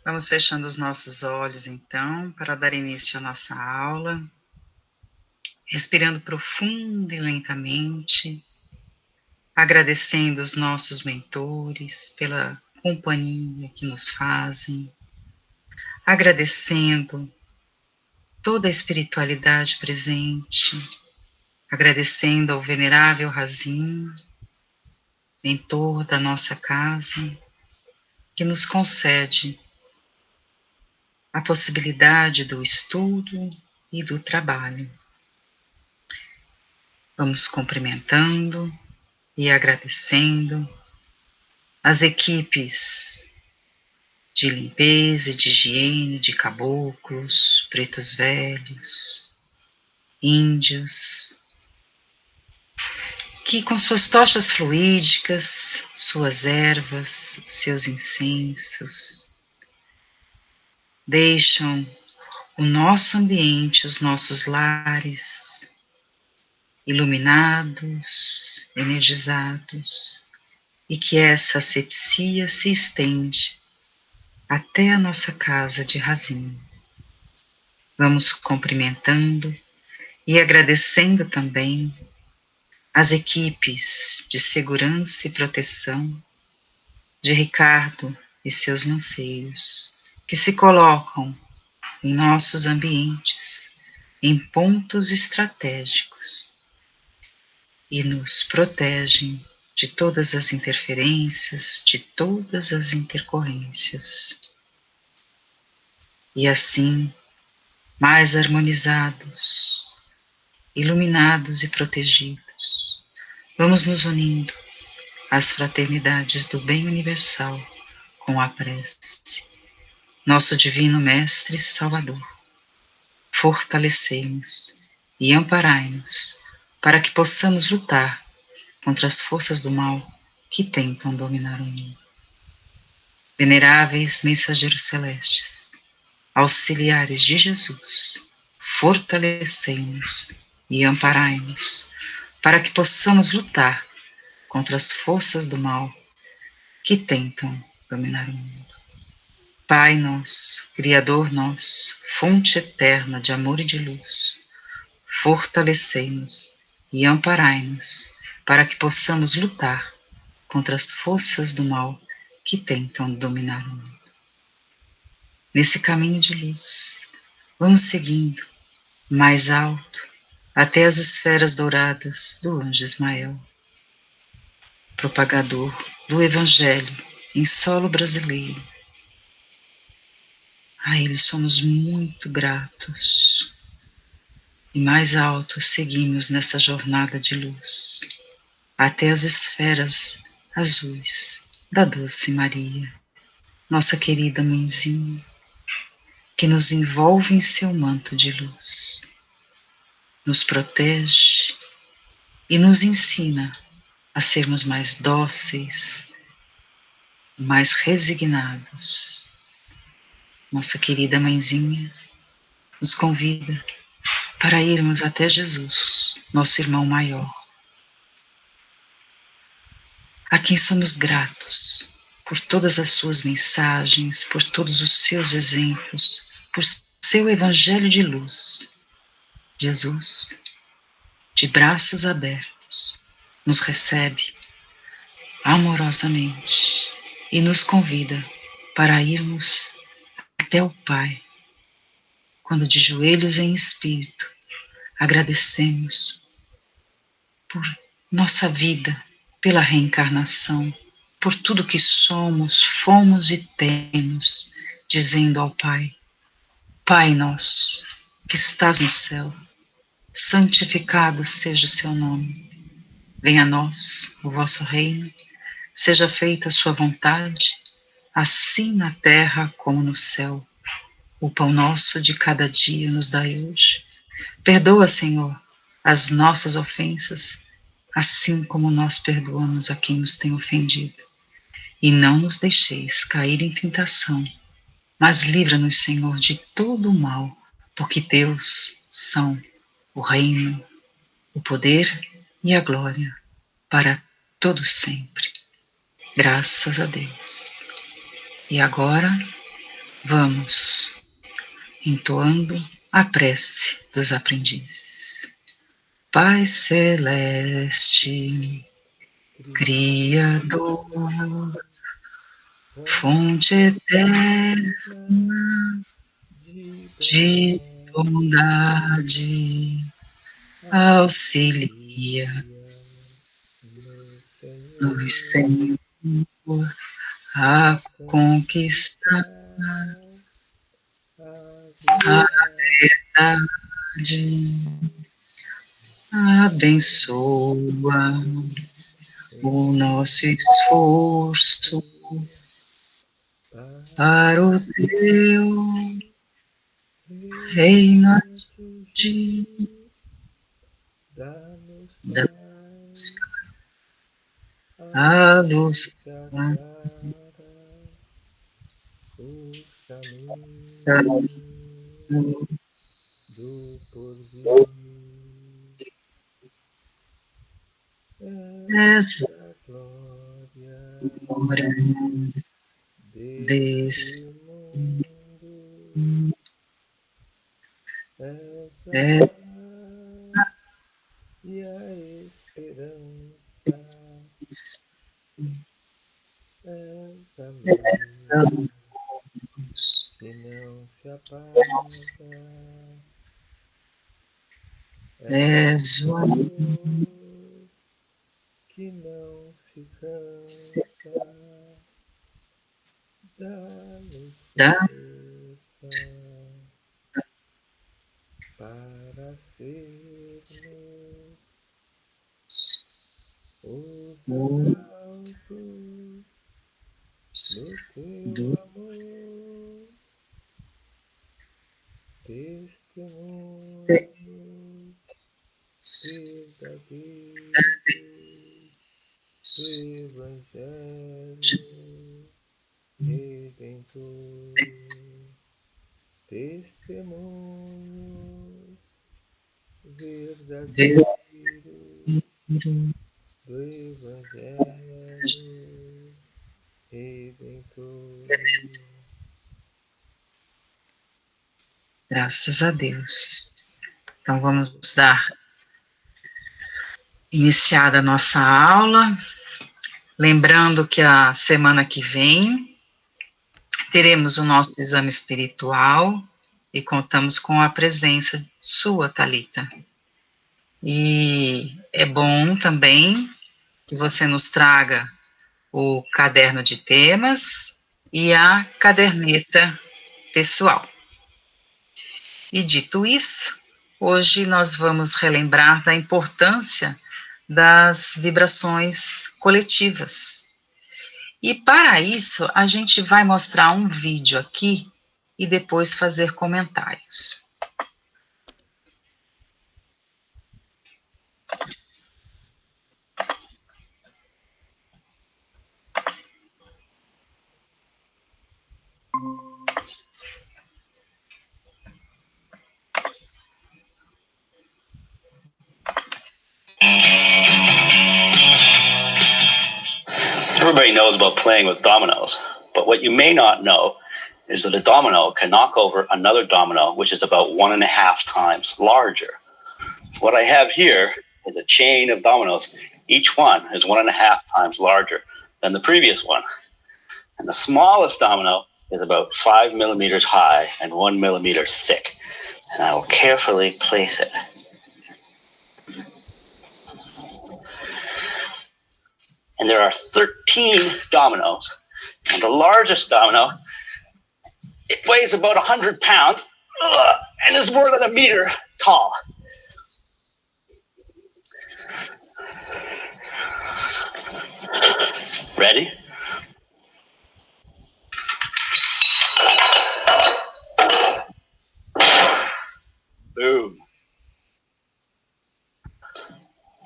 Vamos fechando os nossos olhos, então, para dar início à nossa aula. Respirando profundo e lentamente, agradecendo os nossos mentores pela companhia que nos fazem, agradecendo toda a espiritualidade presente, agradecendo ao venerável Razim, mentor da nossa casa, que nos concede a possibilidade do estudo e do trabalho. Vamos cumprimentando e agradecendo as equipes de limpeza e de higiene de caboclos, pretos velhos, índios, que com suas tochas fluídicas, suas ervas, seus incensos, deixam o nosso ambiente, os nossos lares, iluminados, energizados, e que essa asepsia se estende até a nossa casa de Razim. Vamos cumprimentando e agradecendo também as equipes de segurança e proteção de Ricardo e seus lanceiros, que se colocam em nossos ambientes, em pontos estratégicos, e nos protegem de todas as interferências, de todas as intercorrências. E assim, mais harmonizados, iluminados e protegidos, vamos nos unindo às fraternidades do bem universal com a prece. Nosso Divino Mestre Salvador, fortalecei-nos e amparai-nos para que possamos lutar contra as forças do mal que tentam dominar o mundo. Veneráveis mensageiros celestes, auxiliares de Jesus, fortalecei-nos e amparai-nos para que possamos lutar contra as forças do mal que tentam dominar o mundo. Pai nosso, Criador nosso, fonte eterna de amor e de luz, fortalecei-nos e amparai-nos para que possamos lutar contra as forças do mal que tentam dominar o mundo. Nesse caminho de luz, vamos seguindo mais alto até as esferas douradas do anjo Ismael, propagador do Evangelho em solo brasileiro. A ele somos muito gratos. E mais alto seguimos nessa jornada de luz, até as esferas azuis da doce Maria, nossa querida mãezinha, que nos envolve em seu manto de luz, nos protege e nos ensina a sermos mais dóceis, mais resignados. Nossa querida mãezinha nos convida para irmos até Jesus, nosso irmão maior, a quem somos gratos por todas as suas mensagens, por todos os seus exemplos, por seu evangelho de luz. Jesus, de braços abertos, nos recebe amorosamente e nos convida para irmos até o Pai, quando de joelhos em espírito agradecemos por nossa vida, pela reencarnação, por tudo que somos, fomos e temos, dizendo ao Pai: Pai nosso, que estás no céu, santificado seja o seu nome. Venha a nós o vosso reino, seja feita a sua vontade, assim na terra como no céu. O pão nosso de cada dia nos dai hoje. Perdoa, Senhor, as nossas ofensas, assim como nós perdoamos a quem nos tem ofendido. E não nos deixeis cair em tentação, mas livra-nos, Senhor, de todo o mal, porque teus são o reino, o poder e a glória para todo sempre. Graças a Deus. E agora, Vamos, entoando a prece dos aprendizes. Pai celeste, Criador, fonte eterna de bondade, auxilia nos, Senhor, a conquistar a verdade. Abençoa o nosso esforço para o teu reino atingir. Dá-nos a luz essa glória desse mundo é essa luz és o amor da do Graças a Deus. Então vamos dar iniciada a nossa aula, lembrando que a semana que vem teremos o nosso exame espiritual e contamos com a presença sua, Thalita. E é bom também que você nos traga o caderno de temas e a caderneta pessoal. E dito isso, hoje nós vamos relembrar da importância das vibrações coletivas. E para isso, a gente vai mostrar um vídeo aqui e depois fazer comentários. Everybody knows about playing with dominoes, but what you may not know is that a domino can knock over another domino, which is about 1.5 times larger. So what I have here is a chain of dominoes. Each one is 1.5 times larger than the previous one. And the smallest domino is about 5 millimeters high and 1 millimeter thick. And I will carefully place it. And there are 13 dominoes. And the largest domino, it weighs about 100 pounds and is more than 1 meter tall. Ready? Boom.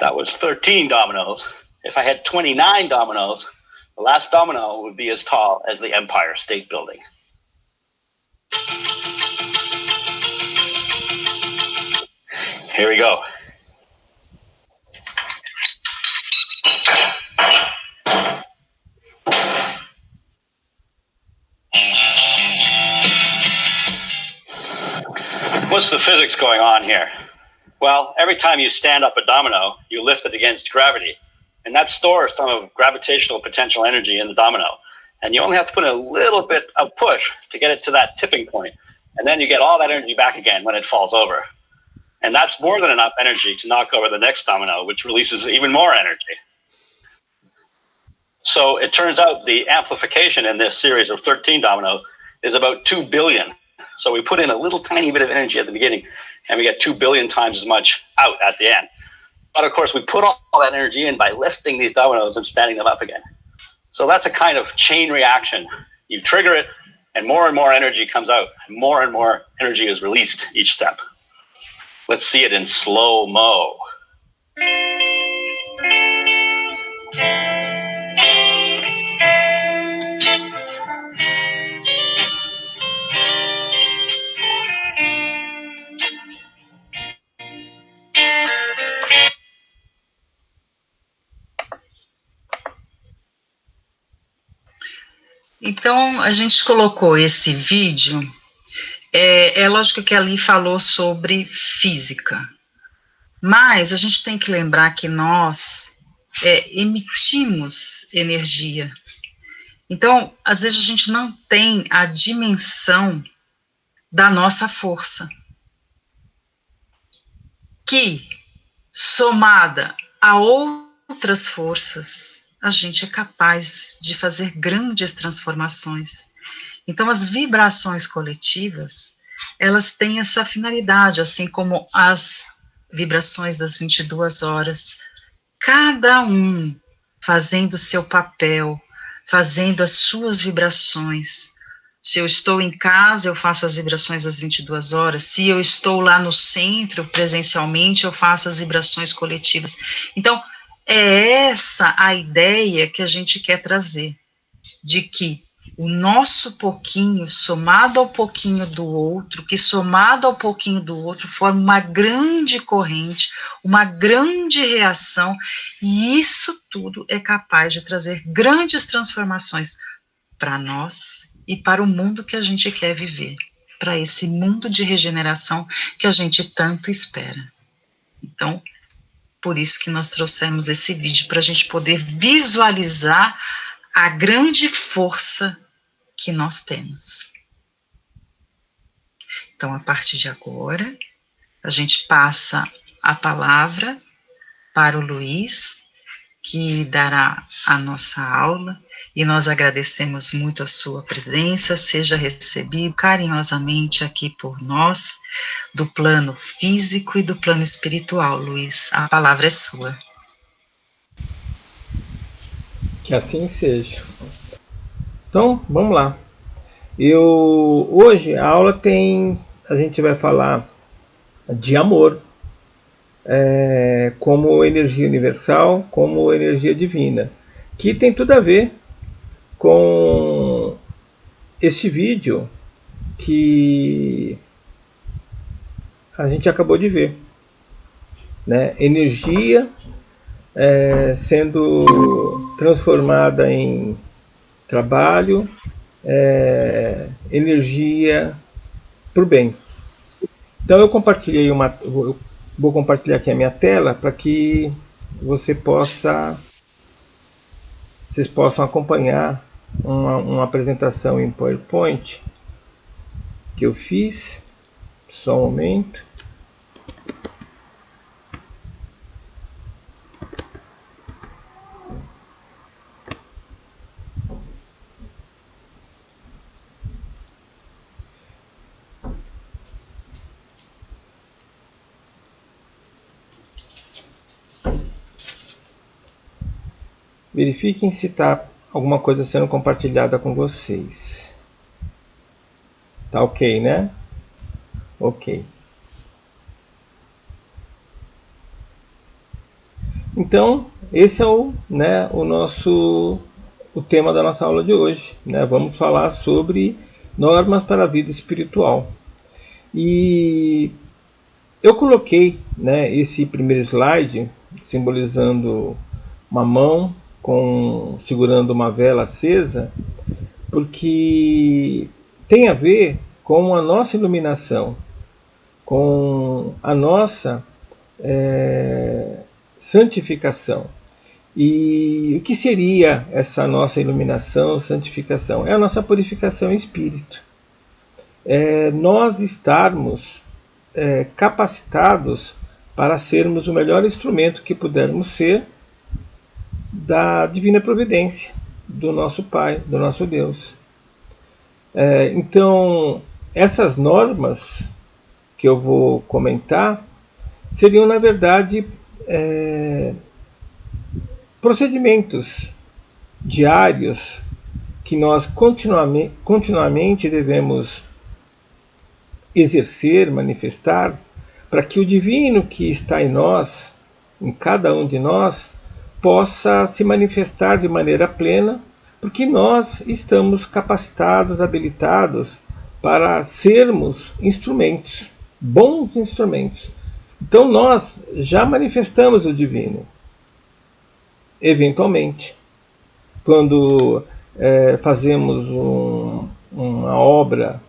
That was 13 dominoes. If I had 29 dominoes, the last domino would be as tall as the Empire State Building. Here we go. what's the physics going on here? Well, every time you stand up a domino, you lift it against gravity. And that stores some of gravitational potential energy in the domino. And you only have to put in a little bit of push to get it to that tipping point. And then you get all that energy back again when it falls over. And that's more than enough energy to knock over the next domino, which releases even more energy. So it turns out the amplification in this series of 13 dominoes is about 2 billion. So we put in a little tiny bit of energy at the beginning, and we get 2 billion times as much out at the end. But of course, we put all that energy in by lifting these dominoes and standing them up again. So that's a kind of chain reaction. You trigger it, and more energy comes out. And more energy is released each step. Let's see it in slow-mo. Então, a gente colocou esse vídeo, é lógico que ali falou sobre física, mas a gente tem que lembrar que nós emitimos energia. Então, às vezes a gente não tem a dimensão da nossa força, que, somada a outras forças, a gente é capaz de fazer grandes transformações. Então, as vibrações coletivas, elas têm essa finalidade, assim como as vibrações das 22 horas, cada um fazendo o seu papel, fazendo as suas vibrações. Se eu estou em casa, eu faço as vibrações das 22 horas. Se eu estou lá no centro, presencialmente, eu faço as vibrações coletivas. Então, é essa a ideia que a gente quer trazer, de que o nosso pouquinho, somado ao pouquinho do outro, que somado ao pouquinho do outro, forma uma grande corrente, uma grande reação, e isso tudo é capaz de trazer grandes transformações para nós e para o mundo que a gente quer viver, para esse mundo de regeneração que a gente tanto espera. Então, por isso que nós trouxemos esse vídeo, para a gente poder visualizar a grande força que nós temos. Então, a partir de agora, a gente passa a palavra para o Luiz, que dará a nossa aula, e nós agradecemos muito a sua presença. Seja recebido carinhosamente aqui por nós, do plano físico e do plano espiritual. Luiz, a palavra é sua. Que assim seja. Então, vamos lá. Hoje a aula a gente vai falar de amor, como energia universal, como energia divina, que tem tudo a ver com este vídeo que a gente acabou de ver, né? Energia sendo transformada em trabalho, energia para o bem. Então eu vou compartilhar aqui a minha tela para que vocês possam acompanhar uma apresentação em PowerPoint que eu fiz. Só um momento. Verifiquem se está alguma coisa sendo compartilhada com vocês. Tá ok, né? Ok. Então, esse é o tema da nossa aula de hoje, né? Vamos falar sobre normas para a vida espiritual. E eu coloquei, né, esse primeiro slide simbolizando uma mão segurando uma vela acesa, porque tem a ver com a nossa iluminação. com a nossa santificação. E o que seria essa nossa iluminação, santificação? É a nossa purificação em espírito. É nós estarmos capacitados para sermos o melhor instrumento que pudermos ser da divina providência, do nosso Pai, do nosso Deus. Então, essas normas que eu vou comentar seriam, na verdade, procedimentos diários que nós continuamente devemos exercer, manifestar, para que o divino que está em nós, em cada um de nós, possa se manifestar de maneira plena, porque nós estamos capacitados, habilitados para sermos instrumentos, bons instrumentos. Então nós já manifestamos o divino, eventualmente. Quando fazemos uma obra,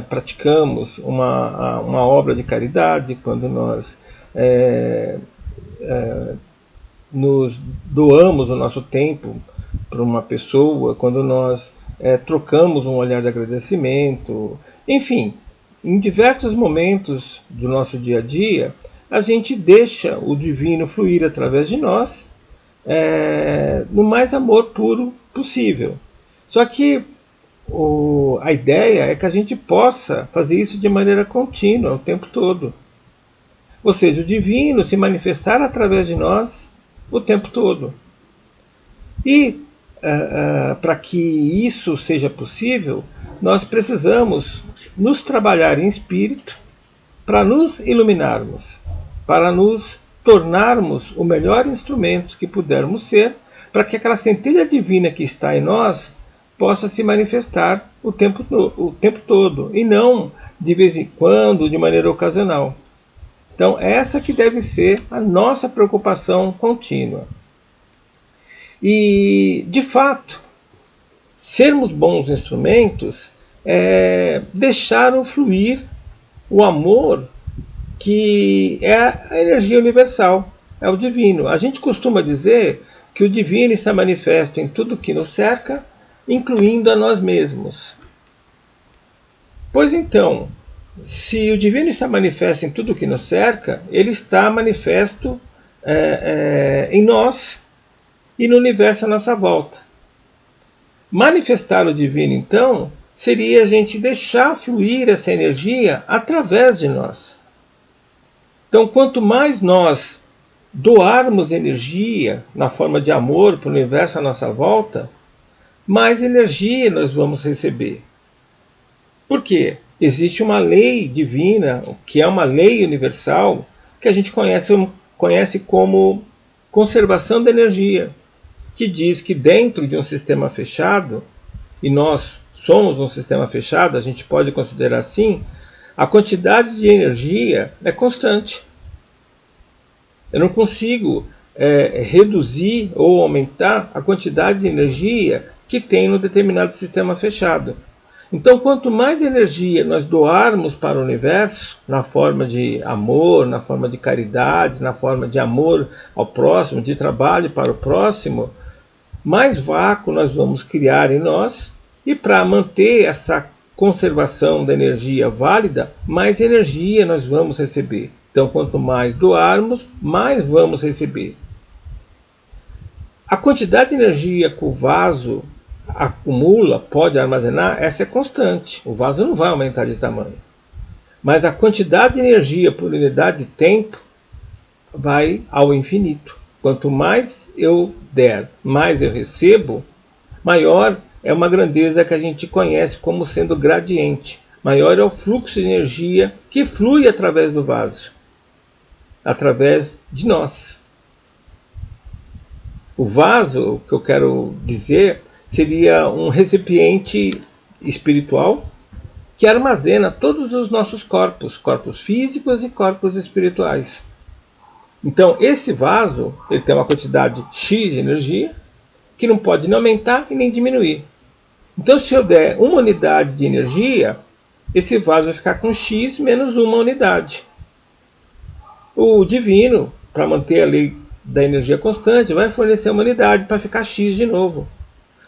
praticamos uma obra de caridade, quando nós nos doamos o nosso tempo para uma pessoa, quando nós trocamos um olhar de agradecimento, enfim, em diversos momentos do nosso dia a dia, a gente deixa o divino fluir através de nós, no mais amor puro possível. Só que a ideia é que a gente possa fazer isso de maneira contínua, o tempo todo. Ou seja, o divino se manifestar através de nós o tempo todo. E para que isso seja possível, nós precisamos nos trabalhar em espírito para nos iluminarmos, para nos tornarmos o melhor instrumento que pudermos ser, para que aquela centelha divina que está em nós possa se manifestar o tempo todo, e não de vez em quando, de maneira ocasional. Então, essa que deve ser a nossa preocupação contínua. E, de fato, sermos bons instrumentos é deixar fluir o amor, que é a energia universal, é o divino. A gente costuma dizer que o divino está manifesto em tudo que nos cerca, incluindo a nós mesmos. Pois então, se o divino está manifesto em tudo que nos cerca, ele está manifesto em nós e no universo à nossa volta. Manifestar o divino, então, seria a gente deixar fluir essa energia através de nós. Então, quanto mais nós doarmos energia na forma de amor para o universo à nossa volta, mais energia nós vamos receber. Por quê? Existe uma lei divina, que é uma lei universal, que a gente conhece como conservação da energia, que diz que dentro de um sistema fechado, e nós somos um sistema fechado, a gente pode considerar assim, a quantidade de energia é constante. Eu não consigo reduzir ou aumentar a quantidade de energia que tem no determinado sistema fechado. Então, quanto mais energia nós doarmos para o universo, na forma de amor, na forma de caridade, na forma de amor ao próximo, de trabalho para o próximo, mais vácuo nós vamos criar em nós, e para manter essa conservação da energia válida, mais energia nós vamos receber. Então, quanto mais doarmos, mais vamos receber. A quantidade de energia que o vaso acumula, pode armazenar, essa é constante. O vaso não vai aumentar de tamanho. Mas a quantidade de energia por unidade de tempo vai ao infinito. Quanto mais eu der, mais eu recebo, maior é uma grandeza que a gente conhece como sendo gradiente. Maior é o fluxo de energia que flui através do vaso, através de nós. O vaso, que eu quero dizer, seria um recipiente espiritual que armazena todos os nossos corpos físicos e corpos espirituais. Então, esse vaso ele tem uma quantidade X de energia que não pode nem aumentar e nem diminuir. Então, se eu der uma unidade de energia, esse vaso vai ficar com x menos uma unidade. O divino, para manter a lei da energia constante, vai fornecer uma unidade para ficar x de novo.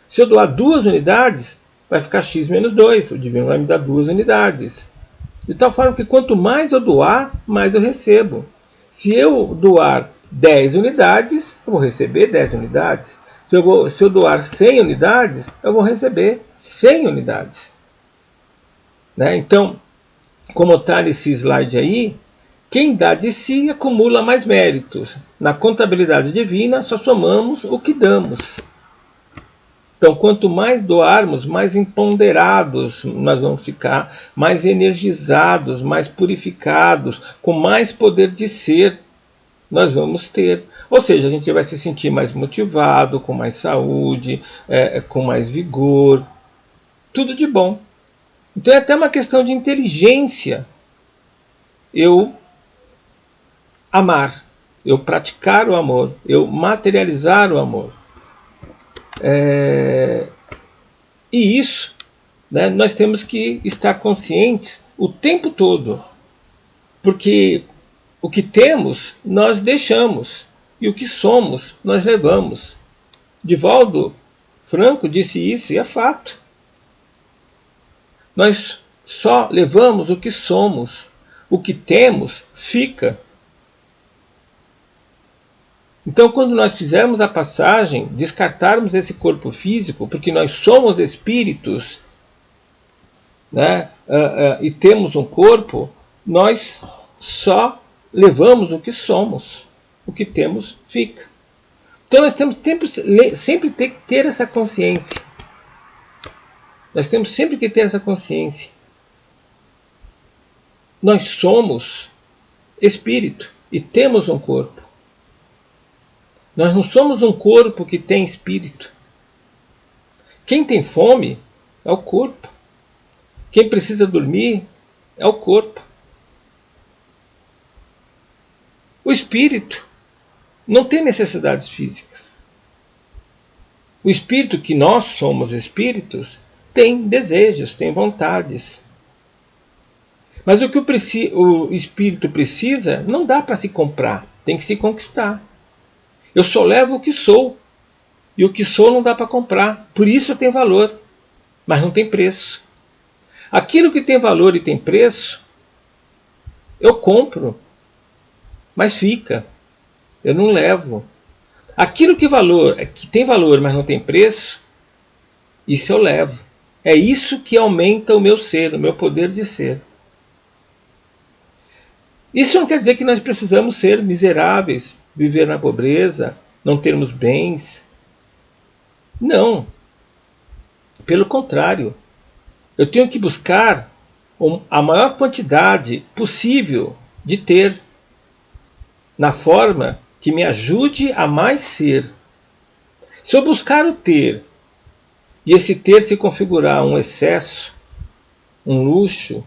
Se eu doar 2 unidades, vai ficar x menos 2. O divino vai me dar 2 unidades. De tal forma que quanto mais eu doar, mais eu recebo. Se eu doar 10 unidades, eu vou receber 10 unidades. Se eu doar 100 unidades, eu vou receber 100 unidades. Né? Então, como está nesse slide aí, quem dá de si acumula mais méritos. Na contabilidade divina, só somamos o que damos. Então, quanto mais doarmos, mais empoderados nós vamos ficar, mais energizados, mais purificados, com mais poder de ser nós vamos ter. Ou seja, a gente vai se sentir mais motivado, com mais saúde, com mais vigor. Tudo de bom. Então é até uma questão de inteligência eu amar, eu praticar o amor, eu materializar o amor. E isso, né, nós temos que estar conscientes o tempo todo, porque o que temos nós deixamos e o que somos nós levamos. Divaldo Franco disse isso e é fato. Nós só levamos o que somos, o que temos fica. Então, quando nós fizermos a passagem, descartarmos esse corpo físico, porque nós somos espíritos, né, e temos um corpo, nós só levamos o que somos, o que temos fica. Então nós temos sempre que ter essa consciência. Nós temos sempre que ter essa consciência. Nós somos espírito e temos um corpo. Nós não somos um corpo que tem espírito. Quem tem fome é o corpo. Quem precisa dormir é o corpo. O espírito não tem necessidades físicas. O espírito, que nós somos espíritos, tem desejos, tem vontades. Mas o que o espírito precisa não dá para se comprar, tem que se conquistar. Eu só levo o que sou, e o que sou não dá para comprar, por isso tem valor, mas não tem preço. Aquilo que tem valor e tem preço, eu compro, mas fica, eu não levo. Aquilo que tem valor, mas não tem preço, isso eu levo. É isso que aumenta o meu ser, o meu poder de ser. Isso não quer dizer que nós precisamos ser miseráveis, viver na pobreza, não termos bens. Não. Pelo contrário, eu tenho que buscar a maior quantidade possível de ter, na forma que me ajude a mais ser. Se eu buscar o ter, e esse ter se configurar um excesso, um luxo,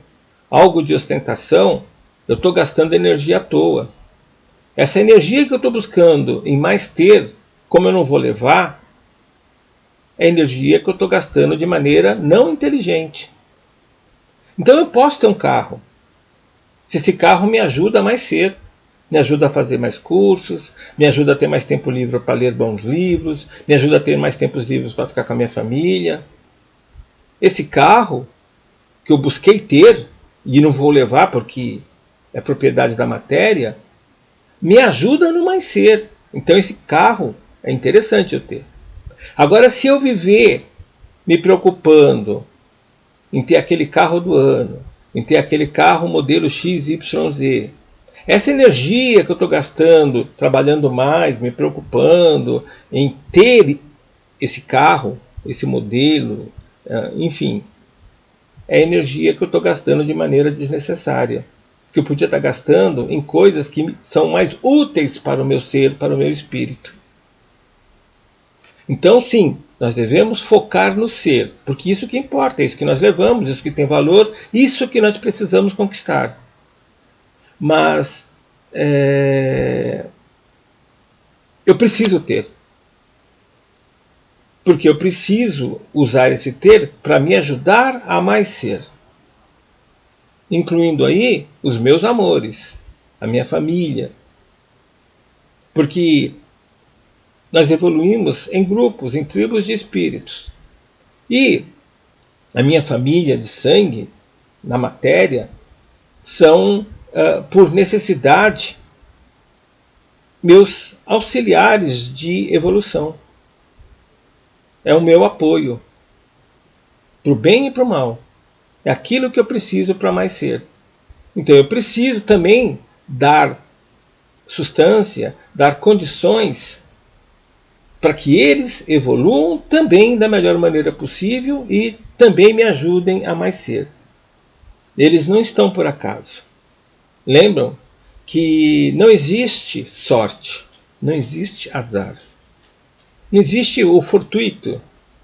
algo de ostentação, eu estou gastando energia à toa. Essa energia que eu estou buscando em mais ter, como eu não vou levar, é energia que eu estou gastando de maneira não inteligente. Então eu posso ter um carro, se esse carro me ajuda a mais ser, me ajuda a fazer mais cursos, me ajuda a ter mais tempo livre para ler bons livros, me ajuda a ter mais tempos livres para ficar com a minha família. Esse carro que eu busquei ter, e não vou levar porque é propriedade da matéria, me ajuda no mais ser. Então esse carro é interessante eu ter. Agora, se eu viver me preocupando em ter aquele carro do ano, em ter aquele carro modelo XYZ, essa energia que eu estou gastando, trabalhando mais, me preocupando em ter esse carro, esse modelo, enfim, é energia que eu estou gastando de maneira desnecessária, que eu podia estar gastando em coisas que são mais úteis para o meu ser, para o meu espírito. Então, sim, nós devemos focar no ser, porque isso que importa, é isso que nós levamos, isso que tem valor, isso que nós precisamos conquistar. Mas eu preciso ter. Porque eu preciso usar esse ter para me ajudar a mais ser. incluindo aí os meus amores, a minha família. Porque nós evoluímos em grupos, em tribos de espíritos. E a minha família de sangue, na matéria, são, por necessidade, meus auxiliares de evolução. É o meu apoio, para o bem e para o mal. É aquilo que eu preciso para mais ser. Então eu preciso também dar substância, dar condições para que eles evoluam também da melhor maneira possível e também me ajudem a mais ser. Eles não estão por acaso. Lembram que não existe sorte, não existe azar. Não existe o fortuito,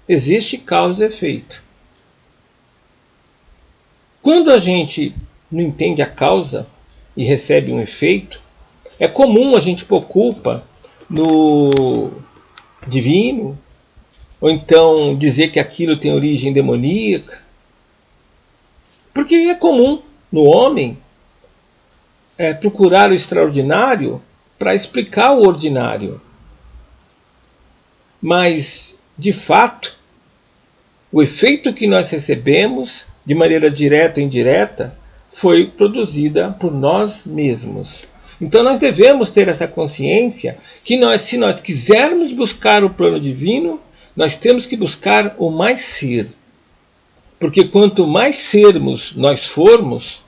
existe causa e efeito. Quando a gente não entende a causa e recebe um efeito, é comum a gente pôr culpa no divino, ou então dizer que aquilo tem origem demoníaca, porque é comum no homem procurar o extraordinário para explicar o ordinário. Mas, de fato, o efeito que nós recebemos, de maneira direta ou indireta, foi produzida por nós mesmos. Então nós devemos ter essa consciência que se nós quisermos buscar o plano divino, nós temos que buscar o mais ser. Porque quanto mais sermos nós formos,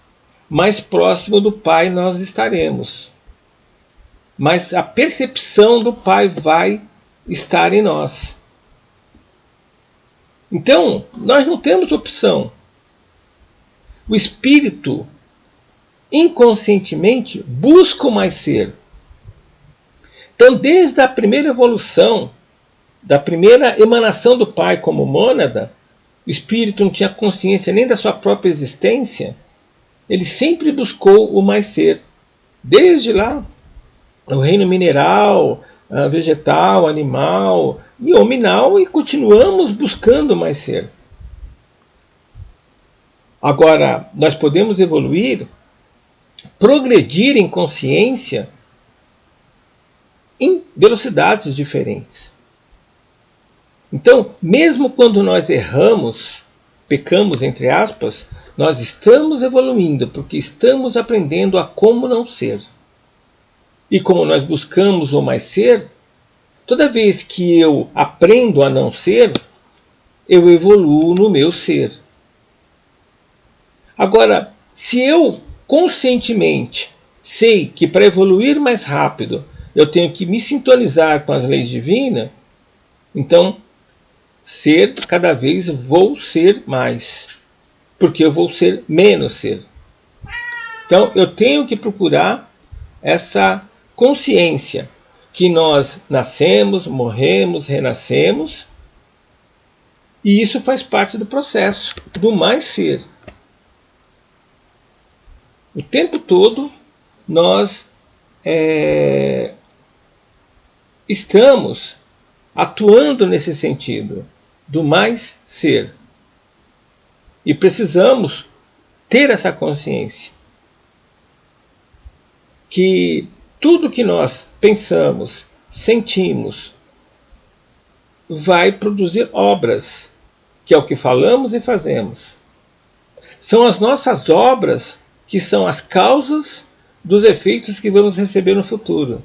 mais próximo do Pai nós estaremos. Mas a percepção do Pai vai estar em nós. Então, nós não temos opção. O espírito, inconscientemente, busca o mais ser. Então, desde a primeira evolução, da primeira emanação do Pai como mônada, o espírito não tinha consciência nem da sua própria existência, ele sempre buscou o mais ser. Desde lá, o reino mineral, vegetal, animal e hominal, e continuamos buscando o mais ser. Agora, nós podemos evoluir, progredir em consciência em velocidades diferentes. Então, mesmo quando nós erramos, pecamos, entre aspas, nós estamos evoluindo, porque estamos aprendendo a como não ser. E como nós buscamos o mais ser, toda vez que eu aprendo a não ser, eu evoluo no meu ser. Agora, se eu conscientemente sei que para evoluir mais rápido eu tenho que me sintonizar com as leis divinas, então ser, cada vez vou ser mais, porque eu vou ser menos ser. Então eu tenho que procurar essa consciência que nós nascemos, morremos, renascemos, e isso faz parte do processo do mais ser. O tempo todo nós estamos atuando nesse sentido do mais ser. E precisamos ter essa consciência que tudo que nós pensamos, sentimos, vai produzir obras, que é o que falamos e fazemos. São as nossas obras que são as causas dos efeitos que vamos receber no futuro.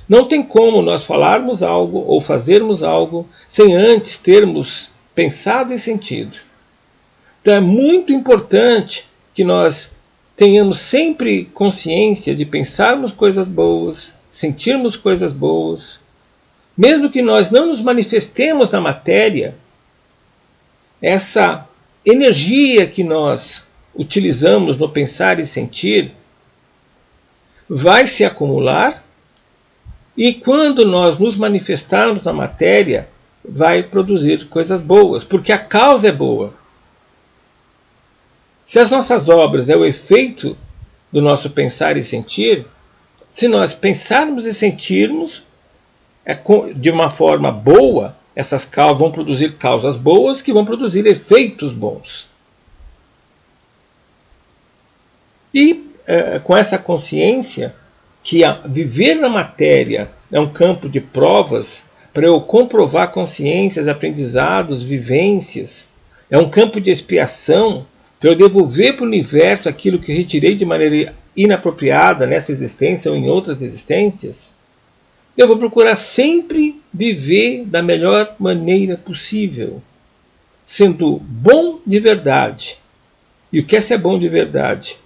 Não tem como nós falarmos algo ou fazermos algo sem antes termos pensado e sentido. Então é muito importante que nós tenhamos sempre consciência de pensarmos coisas boas, sentirmos coisas boas. Mesmo que nós não nos manifestemos na matéria, essa energia que nós utilizamos no pensar e sentir vai se acumular, e quando nós nos manifestarmos na matéria, vai produzir coisas boas, porque a causa é boa. Se as nossas obras é o efeito do nosso pensar e sentir, se nós pensarmos e sentirmos de uma forma boa, essas causas vão produzir causas boas que vão produzir efeitos bons. E com essa consciência que viver na matéria é um campo de provas para eu comprovar consciências, aprendizados, vivências, é um campo de expiação para eu devolver para o universo aquilo que eu retirei de maneira inapropriada nessa existência ou em outras existências, eu vou procurar sempre viver da melhor maneira possível, sendo bom de verdade. E o que é ser bom de verdade?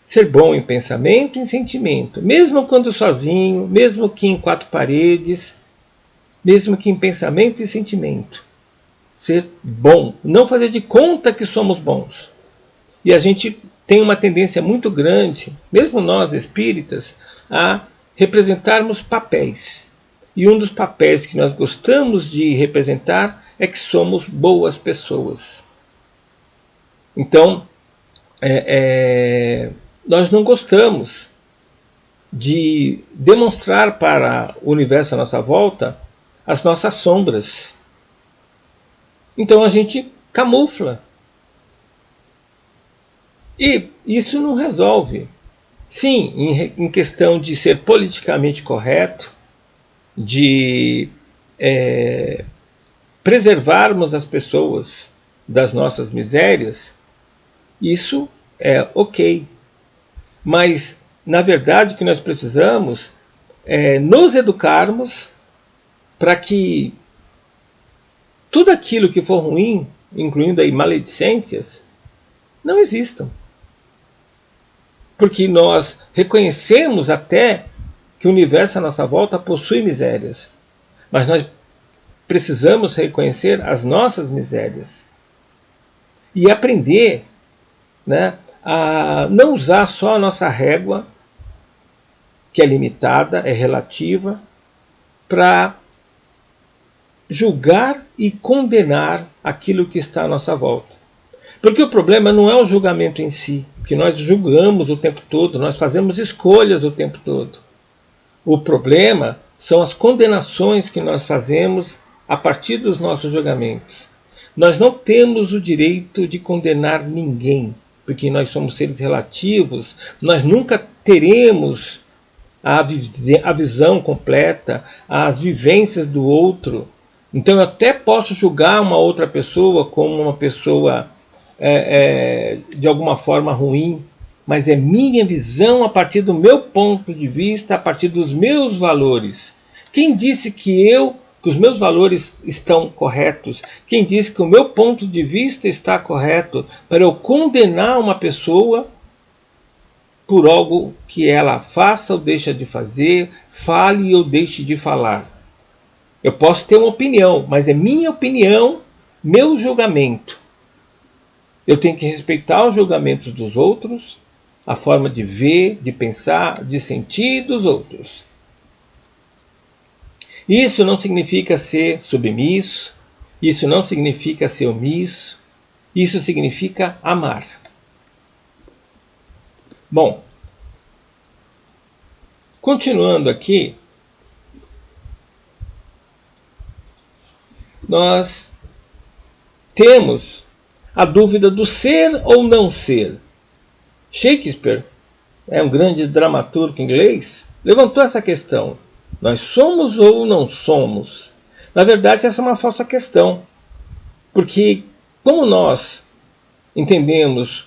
Ser bom em pensamento e em sentimento, mesmo quando sozinho, mesmo que em quatro paredes, mesmo que em pensamento e sentimento. Ser bom, não fazer de conta que somos bons. E a gente tem uma tendência muito grande, mesmo nós espíritas, a representarmos papéis. E um dos papéis que nós gostamos de representar é que somos boas pessoas. Então, nós não gostamos de demonstrar para o universo à nossa volta as nossas sombras. Então a gente camufla. E isso não resolve. Sim, em questão de ser politicamente correto, de preservarmos as pessoas das nossas misérias, isso é ok. Mas, na verdade, o que nós precisamos é nos educarmos para que tudo aquilo que for ruim, incluindo aí maledicências, não existam. Porque nós reconhecemos até que o universo à nossa volta possui misérias. Mas nós precisamos reconhecer as nossas misérias. E aprender, né, a não usar só a nossa régua, que é limitada, é relativa, para julgar e condenar aquilo que está à nossa volta. Porque o problema não é o julgamento em si, que nós julgamos o tempo todo, nós fazemos escolhas o tempo todo. O problema são as condenações que nós fazemos a partir dos nossos julgamentos. Nós não temos o direito de condenar ninguém, porque nós somos seres relativos, nós nunca teremos a visão completa, as vivências do outro. Então eu até posso julgar uma outra pessoa como uma pessoa de alguma forma ruim, mas é minha visão a partir do meu ponto de vista, a partir dos meus valores. Quem disse que os meus valores estão corretos? Quem disse que o meu ponto de vista está correto para eu condenar uma pessoa por algo que ela faça ou deixa de fazer, fale ou deixe de falar? Eu posso ter uma opinião, mas é minha opinião, meu julgamento. Eu tenho que respeitar os julgamentos dos outros, a forma de ver, de pensar, de sentir dos outros. Isso não significa ser submisso, isso não significa ser omisso, isso significa amar. Bom, continuando aqui, nós temos a dúvida do ser ou não ser. Shakespeare, um grande dramaturgo inglês, levantou essa questão. Nós somos ou não somos? Na verdade, essa é uma falsa questão. Porque como nós entendemos,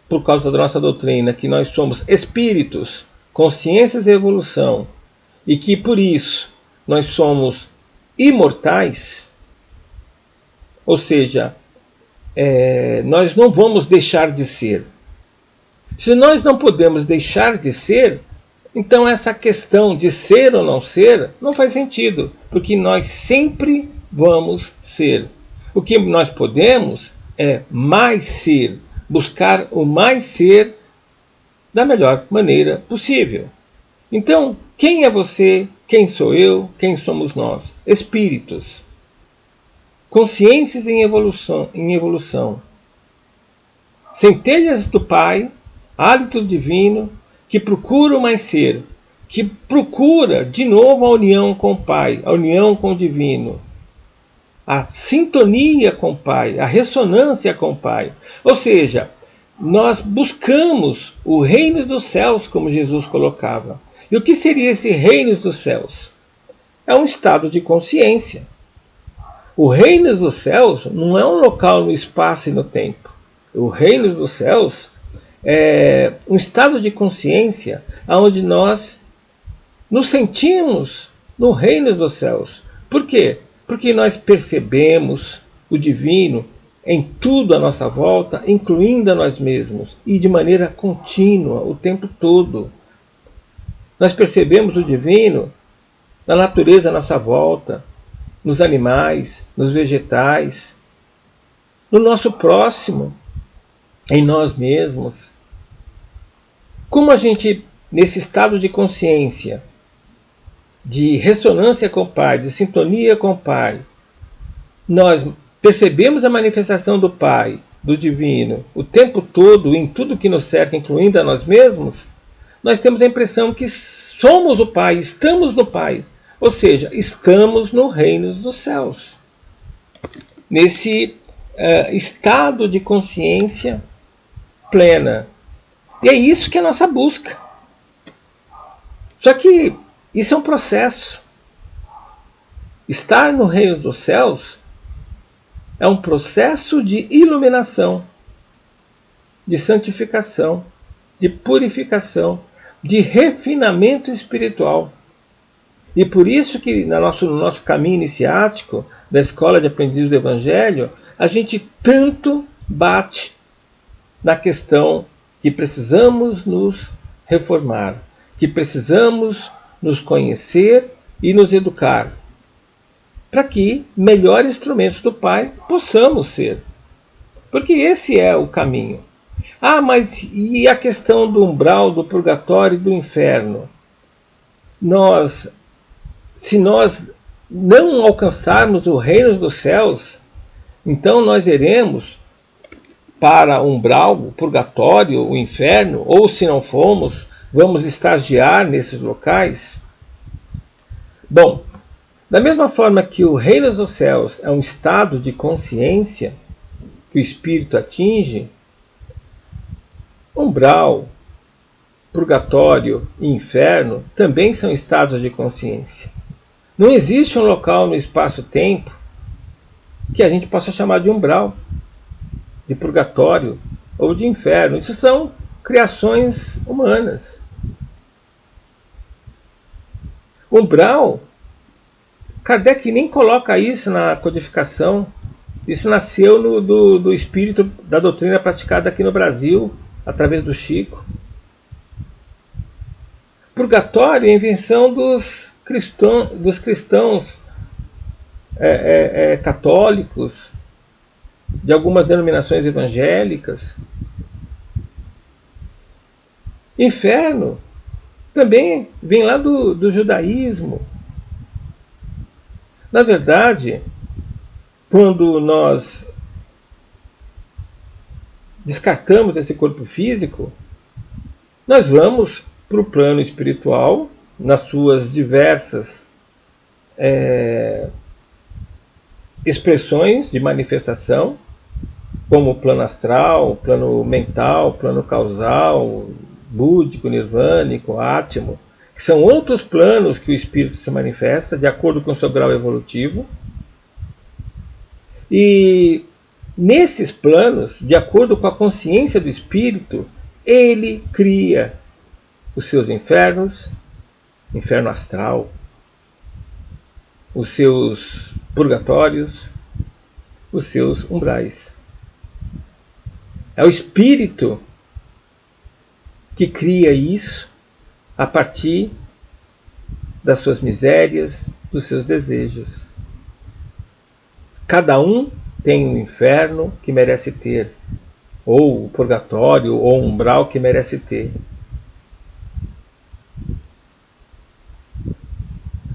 por causa da nossa doutrina, que nós somos espíritos, consciências e evolução, e que por isso nós somos imortais, ou seja, nós não vamos deixar de ser. Se nós não podemos deixar de ser, então essa questão de ser ou não ser não faz sentido, porque nós sempre vamos ser. O que nós podemos é mais ser, buscar o mais ser da melhor maneira possível. Então, quem é você? Quem sou eu? Quem somos nós? Espíritos. Consciências em evolução. Centelhas do Pai, hálito divino, que procura o mais ser, que procura de novo a união com o Pai, a união com o divino, a sintonia com o Pai, a ressonância com o Pai. Ou seja, nós buscamos o reino dos céus, como Jesus colocava. E o que seria esse reino dos céus? É um estado de consciência. O reino dos céus não é um local no espaço e no tempo. O reino dos céus é um estado de consciência onde nós nos sentimos no reino dos céus. Por quê? Porque nós percebemos o divino em tudo à nossa volta, incluindo a nós mesmos, e de maneira contínua, o tempo todo. Nós percebemos o divino na natureza à nossa volta, nos animais, nos vegetais, no nosso próximo, em nós mesmos. Como a gente, nesse estado de consciência, de ressonância com o Pai, de sintonia com o Pai, nós percebemos a manifestação do Pai, do Divino, o tempo todo, em tudo que nos cerca, incluindo a nós mesmos, nós temos a impressão que somos o Pai, estamos no Pai. Ou seja, estamos no reino dos céus. Nesse estado de consciência plena. E é isso que é a nossa busca. Só que isso é um processo. Estar no reino dos céus é um processo de iluminação, de santificação, de purificação, de refinamento espiritual. E por isso que no nosso caminho iniciático da Escola de Aprendizes do Evangelho, a gente tanto bate na questão que precisamos nos reformar, que precisamos nos conhecer e nos educar, para que melhores instrumentos do Pai possamos ser. Porque esse é o caminho. Ah, mas e a questão do umbral, do purgatório e do inferno? Se nós não alcançarmos o reino dos céus, então nós iremos para o umbral, o purgatório, o inferno, ou se não formos, vamos estagiar nesses locais? Bom, da mesma forma que o reino dos céus é um estado de consciência que o espírito atinge, umbral, purgatório e inferno também são estados de consciência. Não existe um local no espaço-tempo que a gente possa chamar de umbral, de purgatório ou de inferno. Isso são criações humanas. Umbral, Kardec nem coloca isso na codificação. Isso nasceu do espírito da doutrina praticada aqui no Brasil, através do Chico. Purgatório é a invenção dos cristãos católicos, de algumas denominações evangélicas. Inferno também vem lá do judaísmo. Na verdade, quando nós descartamos esse corpo físico, nós vamos para o plano espiritual, nas suas diversas expressões de manifestação, como o plano astral, plano mental, plano causal, búdico, nirvânico, átimo, que são outros planos que o espírito se manifesta de acordo com o seu grau evolutivo. E nesses planos, de acordo com a consciência do espírito, ele cria os seus infernos, inferno astral, os seus purgatórios, os seus umbrais. É o espírito que cria isso a partir das suas misérias, dos seus desejos. Cada um tem um inferno que merece ter, ou o purgatório, ou um umbral que merece ter.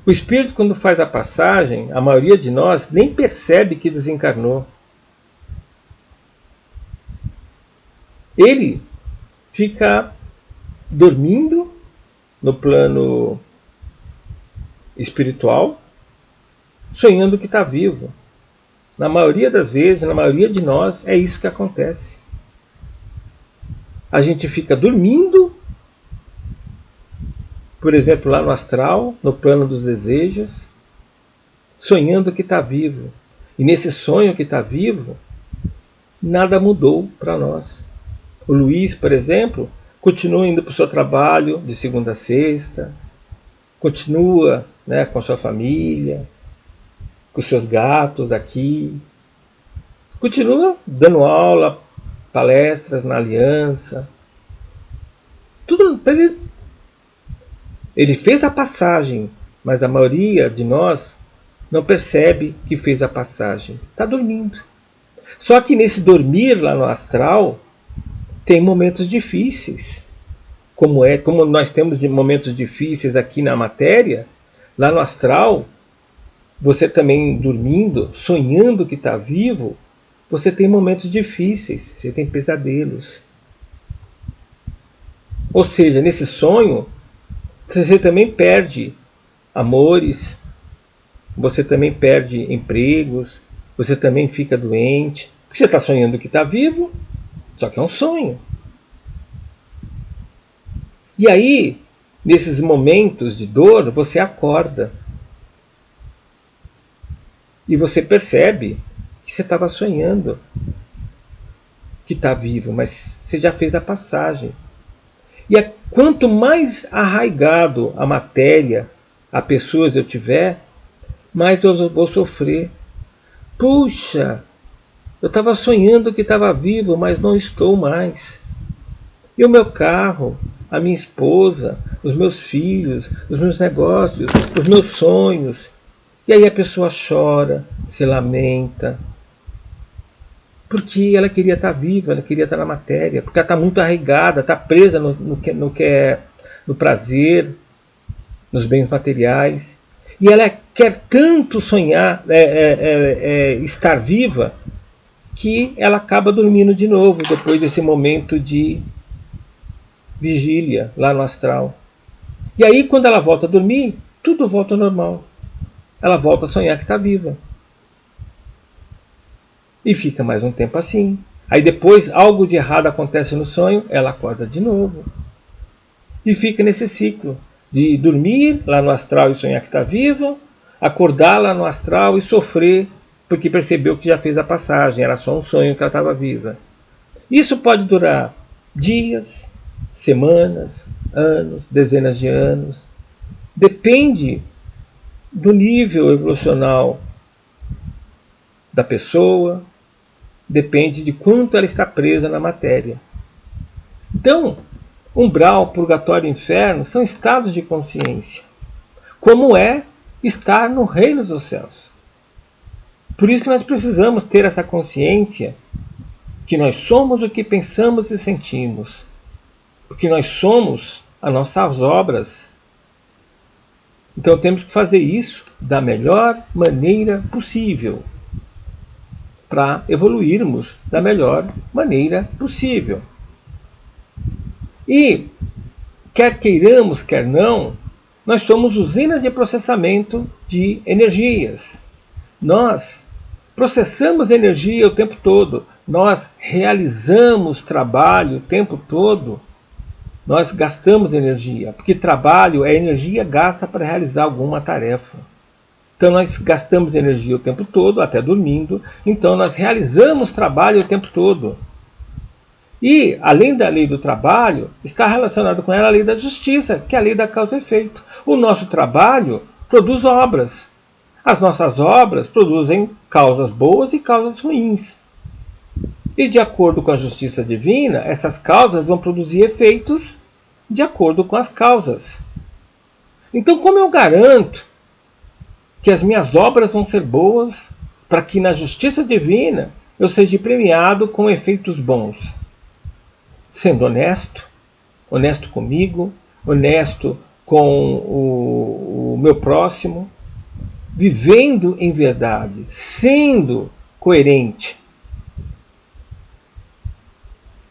O espírito, quando faz a passagem, a maioria de nós nem percebe que desencarnou. Ele fica dormindo no plano espiritual, sonhando que está vivo. Na maioria das vezes, na maioria de nós, é isso que acontece. a gente fica dormindo, por exemplo, lá no astral, no plano dos desejos, sonhando que está vivo. E nesse sonho que está vivo, nada mudou para nós. O Luiz, por exemplo, continua indo para o seu trabalho de segunda a sexta, continua, né, com a sua família, com os seus gatos aqui, continua dando aula, palestras na Aliança, tudo para ele. Ele fez a passagem, mas a maioria de nós não percebe que fez a passagem, está dormindo. Só que nesse dormir lá no astral tem momentos difíceis, como nós temos momentos difíceis aqui na matéria. Lá no astral, você também dormindo, sonhando que está vivo, você tem momentos difíceis, você tem pesadelos. Ou seja, nesse sonho, você também perde amores, você também perde empregos, você também fica doente, porque você está sonhando que está vivo, só que é um sonho. E aí, nesses momentos de dor, você acorda. E você percebe que você estava sonhando que está vivo, mas você já fez a passagem. E quanto mais arraigado a matéria, a pessoas eu tiver, mais eu vou sofrer. Puxa, eu estava sonhando que estava vivo, mas não estou mais. E o meu carro, a minha esposa, os meus filhos, os meus negócios, os meus sonhos. E aí a pessoa chora, se lamenta, porque ela queria estar viva, ela queria estar na matéria, porque ela está muito arraigada, está presa no prazer, nos bens materiais. E ela quer tanto sonhar, estar viva, que ela acaba dormindo de novo, depois desse momento de vigília lá no astral. E aí, quando ela volta a dormir, tudo volta ao normal. Ela volta a sonhar que está viva. E fica mais um tempo assim. Aí depois, algo de errado acontece no sonho, ela acorda de novo. E fica nesse ciclo de dormir lá no astral e sonhar que está viva, acordar lá no astral e sofrer porque percebeu que já fez a passagem, era só um sonho que ela estava viva. Isso pode durar dias, semanas, anos, dezenas de anos. Depende do nível evolucional da pessoa, depende de quanto ela está presa na matéria. Então, umbral, purgatório e inferno são estados de consciência, como é estar no reino dos céus. Por isso que nós precisamos ter essa consciência que nós somos o que pensamos e sentimos, porque nós somos as nossas obras. Então temos que fazer isso da melhor maneira possível, para evoluirmos da melhor maneira possível. E, quer queiramos, quer não, nós somos usinas de processamento de energias. Nós processamos energia o tempo todo, nós realizamos trabalho o tempo todo, nós gastamos energia, porque trabalho é energia gasta para realizar alguma tarefa. Então nós gastamos energia o tempo todo, até dormindo, então nós realizamos trabalho o tempo todo. E, além da lei do trabalho, está relacionado com ela a lei da justiça, que é a lei da causa e efeito. O nosso trabalho produz obras. As nossas obras produzem causas boas e causas ruins. E, de acordo com a justiça divina, essas causas vão produzir efeitos de acordo com as causas. Então, como eu garanto que as minhas obras vão ser boas para que na justiça divina eu seja premiado com efeitos bons? Sendo honesto, honesto comigo, honesto com o meu próximo, vivendo em verdade, sendo coerente,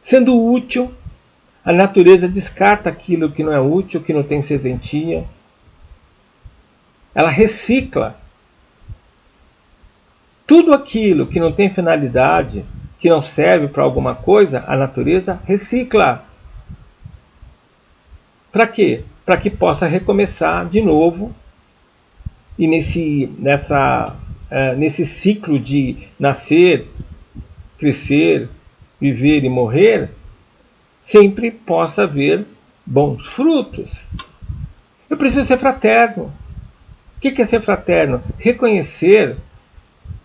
sendo útil. A natureza descarta aquilo que não é útil, que não tem serventia. Ela recicla tudo aquilo que não tem finalidade, que não serve para alguma coisa, a natureza recicla Para quê? Para que possa recomeçar de novo e nesse ciclo de nascer, crescer, viver e morrer, sempre possa haver bons frutos. Eu preciso ser fraterno. O que é ser fraterno? Reconhecer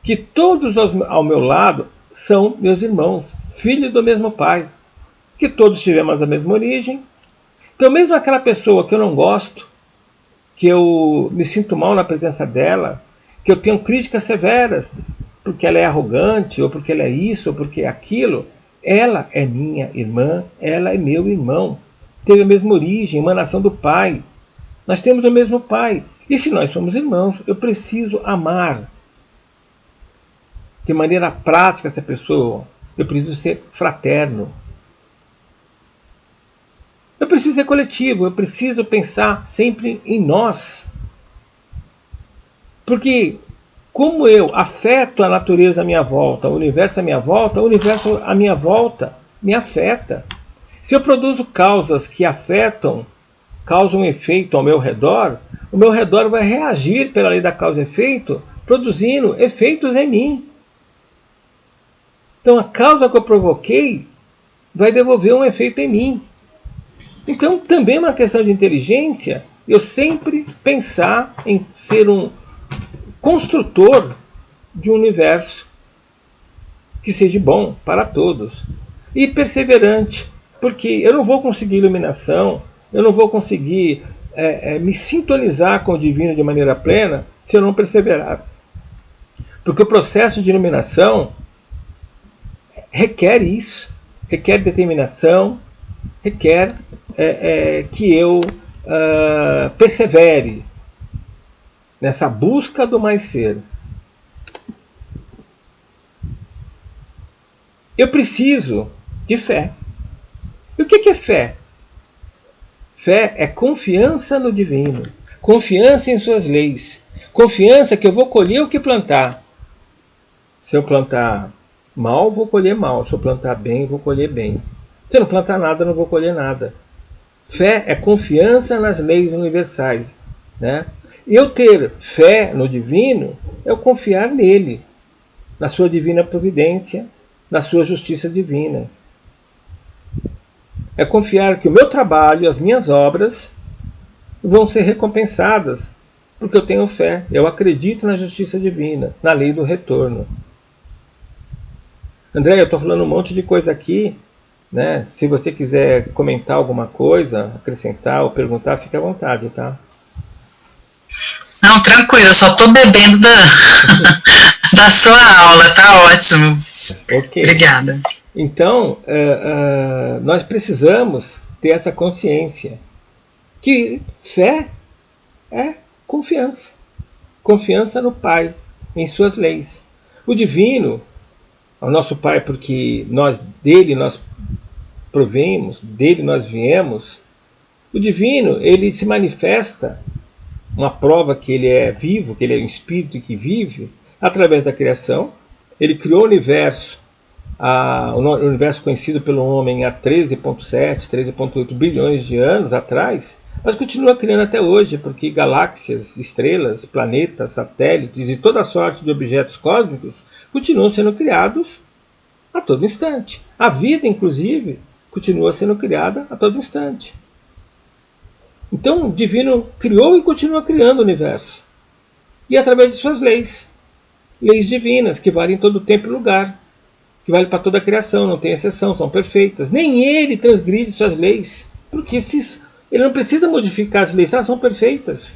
que todos ao meu lado são meus irmãos, filhos do mesmo pai, que todos tivemos a mesma origem. Então, mesmo aquela pessoa que eu não gosto, que eu me sinto mal na presença dela, que eu tenho críticas severas, porque ela é arrogante, ou porque ela é isso, ou porque é aquilo, ela é minha irmã, ela é meu irmão. Teve a mesma origem, emanação do pai. Nós temos o mesmo pai. E se nós somos irmãos, eu preciso amar de maneira prática essa pessoa. Eu preciso ser fraterno. Eu preciso ser coletivo, eu preciso pensar sempre em nós. Porque como eu afeto a natureza à minha volta, o universo à minha volta, o universo à minha volta me afeta. Se eu produzo causas que afetam, causam um efeito ao meu redor, o meu redor vai reagir pela lei da causa e efeito, produzindo efeitos em mim. Então a causa que eu provoquei vai devolver um efeito em mim. Então também é uma questão de inteligência eu sempre pensar em ser um construtor de um universo que seja bom para todos. E perseverante, porque eu não vou conseguir iluminação, eu não vou conseguir me sintonizar com o divino de maneira plena se eu não perseverar. Porque o processo de iluminação requer isso, requer determinação, requer que eu persevere nessa busca do mais ser. Eu preciso de fé. E o que é fé? Fé é confiança no divino, confiança em suas leis, confiança que eu vou colher o que plantar. Se eu plantar mal, vou colher mal. Se eu plantar bem, vou colher bem. Se eu não plantar nada, não vou colher nada. Fé é confiança nas leis universais, né? Eu ter fé no divino é eu confiar nele, na sua divina providência, na sua justiça divina. É confiar que o meu trabalho, as minhas obras, vão ser recompensadas, porque eu tenho fé, eu acredito na justiça divina, na lei do retorno. André, eu estou falando um monte de coisa aqui, né? Se você quiser comentar alguma coisa, acrescentar ou perguntar, fique à vontade, tá? Não, tranquilo, eu só estou bebendo da sua aula, tá ótimo. Ok. Obrigada. Então, nós precisamos ter essa consciência que fé é confiança. Confiança no Pai, em suas leis. O divino, o nosso Pai, porque dele nós provemos, dele nós viemos. O divino, ele se manifesta, uma prova que ele é vivo, que ele é um espírito que vive, através da criação. Ele criou o universo conhecido pelo homem há 13,7, 13,8 bilhões de anos atrás, mas continua criando até hoje, porque galáxias, estrelas, planetas, satélites e toda sorte de objetos cósmicos continuam sendo criados a todo instante. A vida, inclusive, continua sendo criada a todo instante. Então, o divino criou e continua criando o universo. E através de suas leis. Leis divinas, que valem em todo tempo e lugar. Que valem para toda a criação, não tem exceção, são perfeitas. Nem ele transgride suas leis. Porque ele não precisa modificar as leis, elas são perfeitas.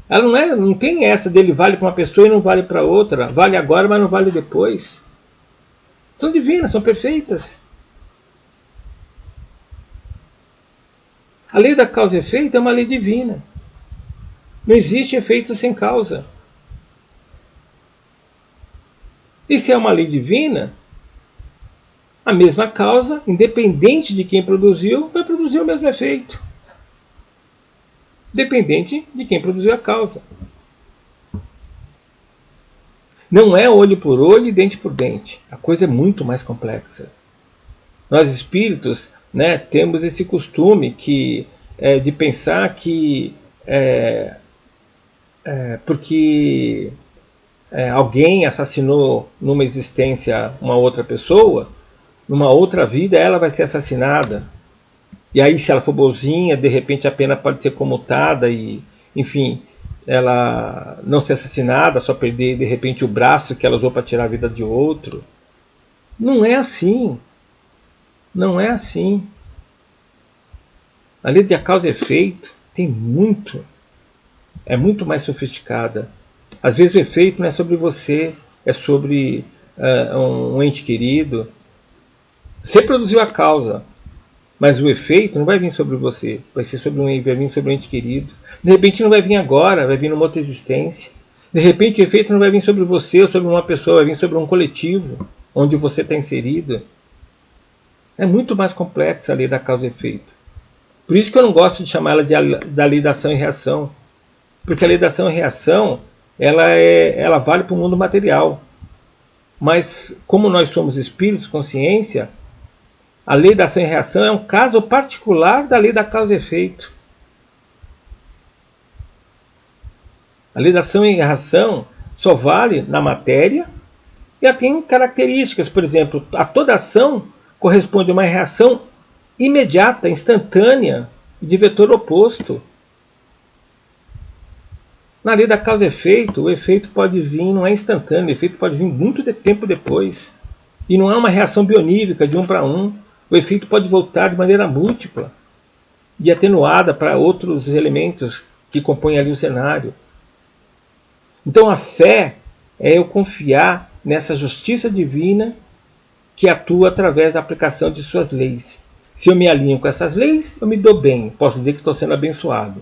Ela não tem essa dele vale para uma pessoa e não vale para outra. Vale agora, mas não vale depois. São divinas, são perfeitas. A lei da causa e efeito é uma lei divina. Não existe efeito sem causa. E se é uma lei divina, a mesma causa, independente de quem produziu, vai produzir o mesmo efeito. Dependente de quem produziu a causa. Não é olho por olho e dente por dente. A coisa é muito mais complexa. Nós espíritos, né, temos esse costume que de pensar que porque alguém assassinou numa existência uma outra pessoa, numa outra vida ela vai ser assassinada. E aí, se ela for boazinha, de repente a pena pode ser comutada e, enfim, ela não ser assassinada, só perder de repente o braço que ela usou para tirar a vida de outro. Não é assim. Não é assim. A lei de causa e efeito é muito mais sofisticada. Às vezes o efeito não é sobre você, é sobre um ente querido. Você produziu a causa, mas o efeito não vai vir sobre você, vai vir sobre um ente querido. De repente não vai vir agora, vai vir numa outra existência. De repente o efeito não vai vir sobre você ou sobre uma pessoa, vai vir sobre um coletivo onde você está inserido. É muito mais complexa a lei da causa e efeito. Por isso que eu não gosto de chamar ela da lei da ação e reação. Porque a lei da ação e reação ela vale para o mundo material. Mas como nós somos espíritos, consciência, a lei da ação e reação é um caso particular da lei da causa e efeito. A lei da ação e reação só vale na matéria e ela tem características. Por exemplo, a toda ação corresponde a uma reação imediata, instantânea, de vetor oposto. Na lei da causa e efeito, o efeito pode vir, não é instantâneo, o efeito pode vir muito tempo depois. E não é uma reação bionívoca de um para um. O efeito pode voltar de maneira múltipla e atenuada para outros elementos que compõem ali o cenário. Então a fé é eu confiar nessa justiça divina que atua através da aplicação de suas leis. Se eu me alinho com essas leis, eu me dou bem, posso dizer que estou sendo abençoado.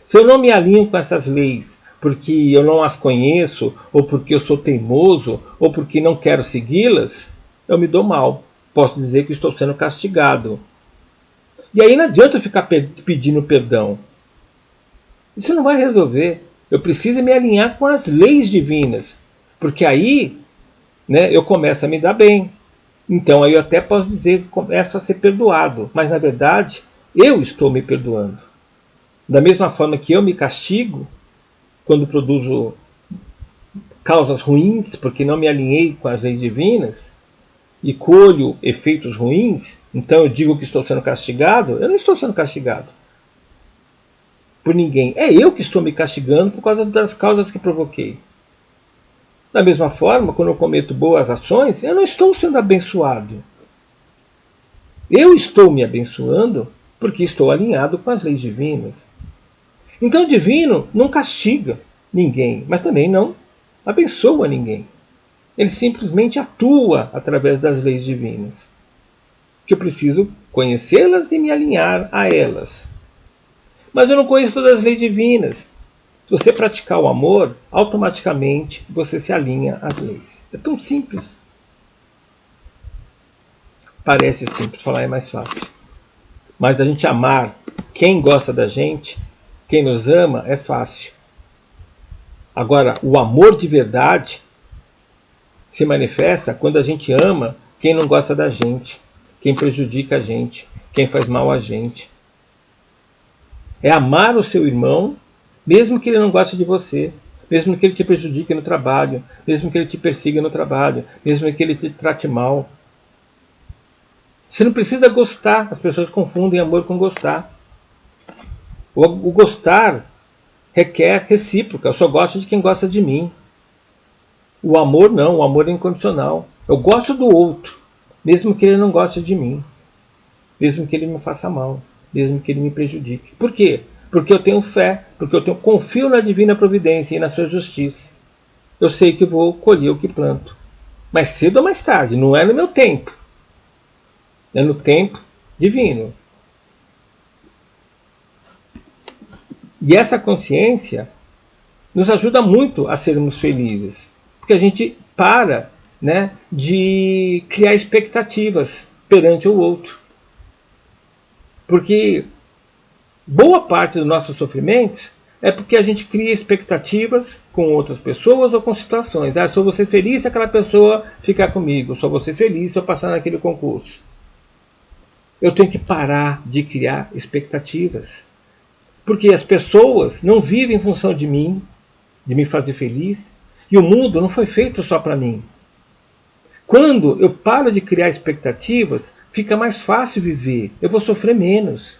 Se eu não me alinho com essas leis porque eu não as conheço, ou porque eu sou teimoso, ou porque não quero segui-las, eu me dou mal. Posso dizer que estou sendo castigado. E aí não adianta eu ficar pedindo perdão. Isso não vai resolver. Eu preciso me alinhar com as leis divinas. Porque aí eu começo a me dar bem. Então aí eu até posso dizer que começo a ser perdoado. Mas na verdade, eu estou me perdoando. Da mesma forma que eu me castigo, quando produzo causas ruins, porque não me alinhei com as leis divinas, e colho efeitos ruins, então eu digo que estou sendo castigado. Eu não estou sendo castigado por ninguém. É eu que estou me castigando por causa das causas que provoquei. Da mesma forma, quando eu cometo boas ações, eu não estou sendo abençoado. Eu estou me abençoando porque estou alinhado com as leis divinas. Então o divino não castiga ninguém, mas também não abençoa ninguém. Ele simplesmente atua através das leis divinas. Que eu preciso conhecê-las e me alinhar a elas. Mas eu não conheço todas as leis divinas. Se você praticar o amor, automaticamente você se alinha às leis. É tão simples. Parece simples, falar é mais fácil. Mas a gente amar quem gosta da gente, quem nos ama, é fácil. Agora, o amor de verdade se manifesta quando a gente ama quem não gosta da gente, quem prejudica a gente, quem faz mal a gente. É amar o seu irmão, mesmo que ele não goste de você, mesmo que ele te prejudique no trabalho, mesmo que ele te persiga no trabalho, mesmo que ele te trate mal. Você não precisa gostar, as pessoas confundem amor com gostar. O gostar requer recíproca, eu só gosto de quem gosta de mim. O amor não, o amor é incondicional. Eu gosto do outro, mesmo que ele não goste de mim, mesmo que ele me faça mal, mesmo que ele me prejudique. Por quê? Porque eu tenho fé, porque eu confio na divina providência e na sua justiça. Eu sei que vou colher o que planto. Mais cedo ou mais tarde, não é no meu tempo. É no tempo divino. E essa consciência nos ajuda muito a sermos felizes. Porque a gente para de criar expectativas perante o outro. Porque boa parte dos nossos sofrimentos é porque a gente cria expectativas com outras pessoas ou com situações. Só vou ser feliz se aquela pessoa ficar comigo. Só vou ser feliz se eu passar naquele concurso. Eu tenho que parar de criar expectativas. Porque as pessoas não vivem em função de mim, de me fazer feliz, e o mundo não foi feito só para mim. Quando eu paro de criar expectativas, fica mais fácil viver, eu vou sofrer menos.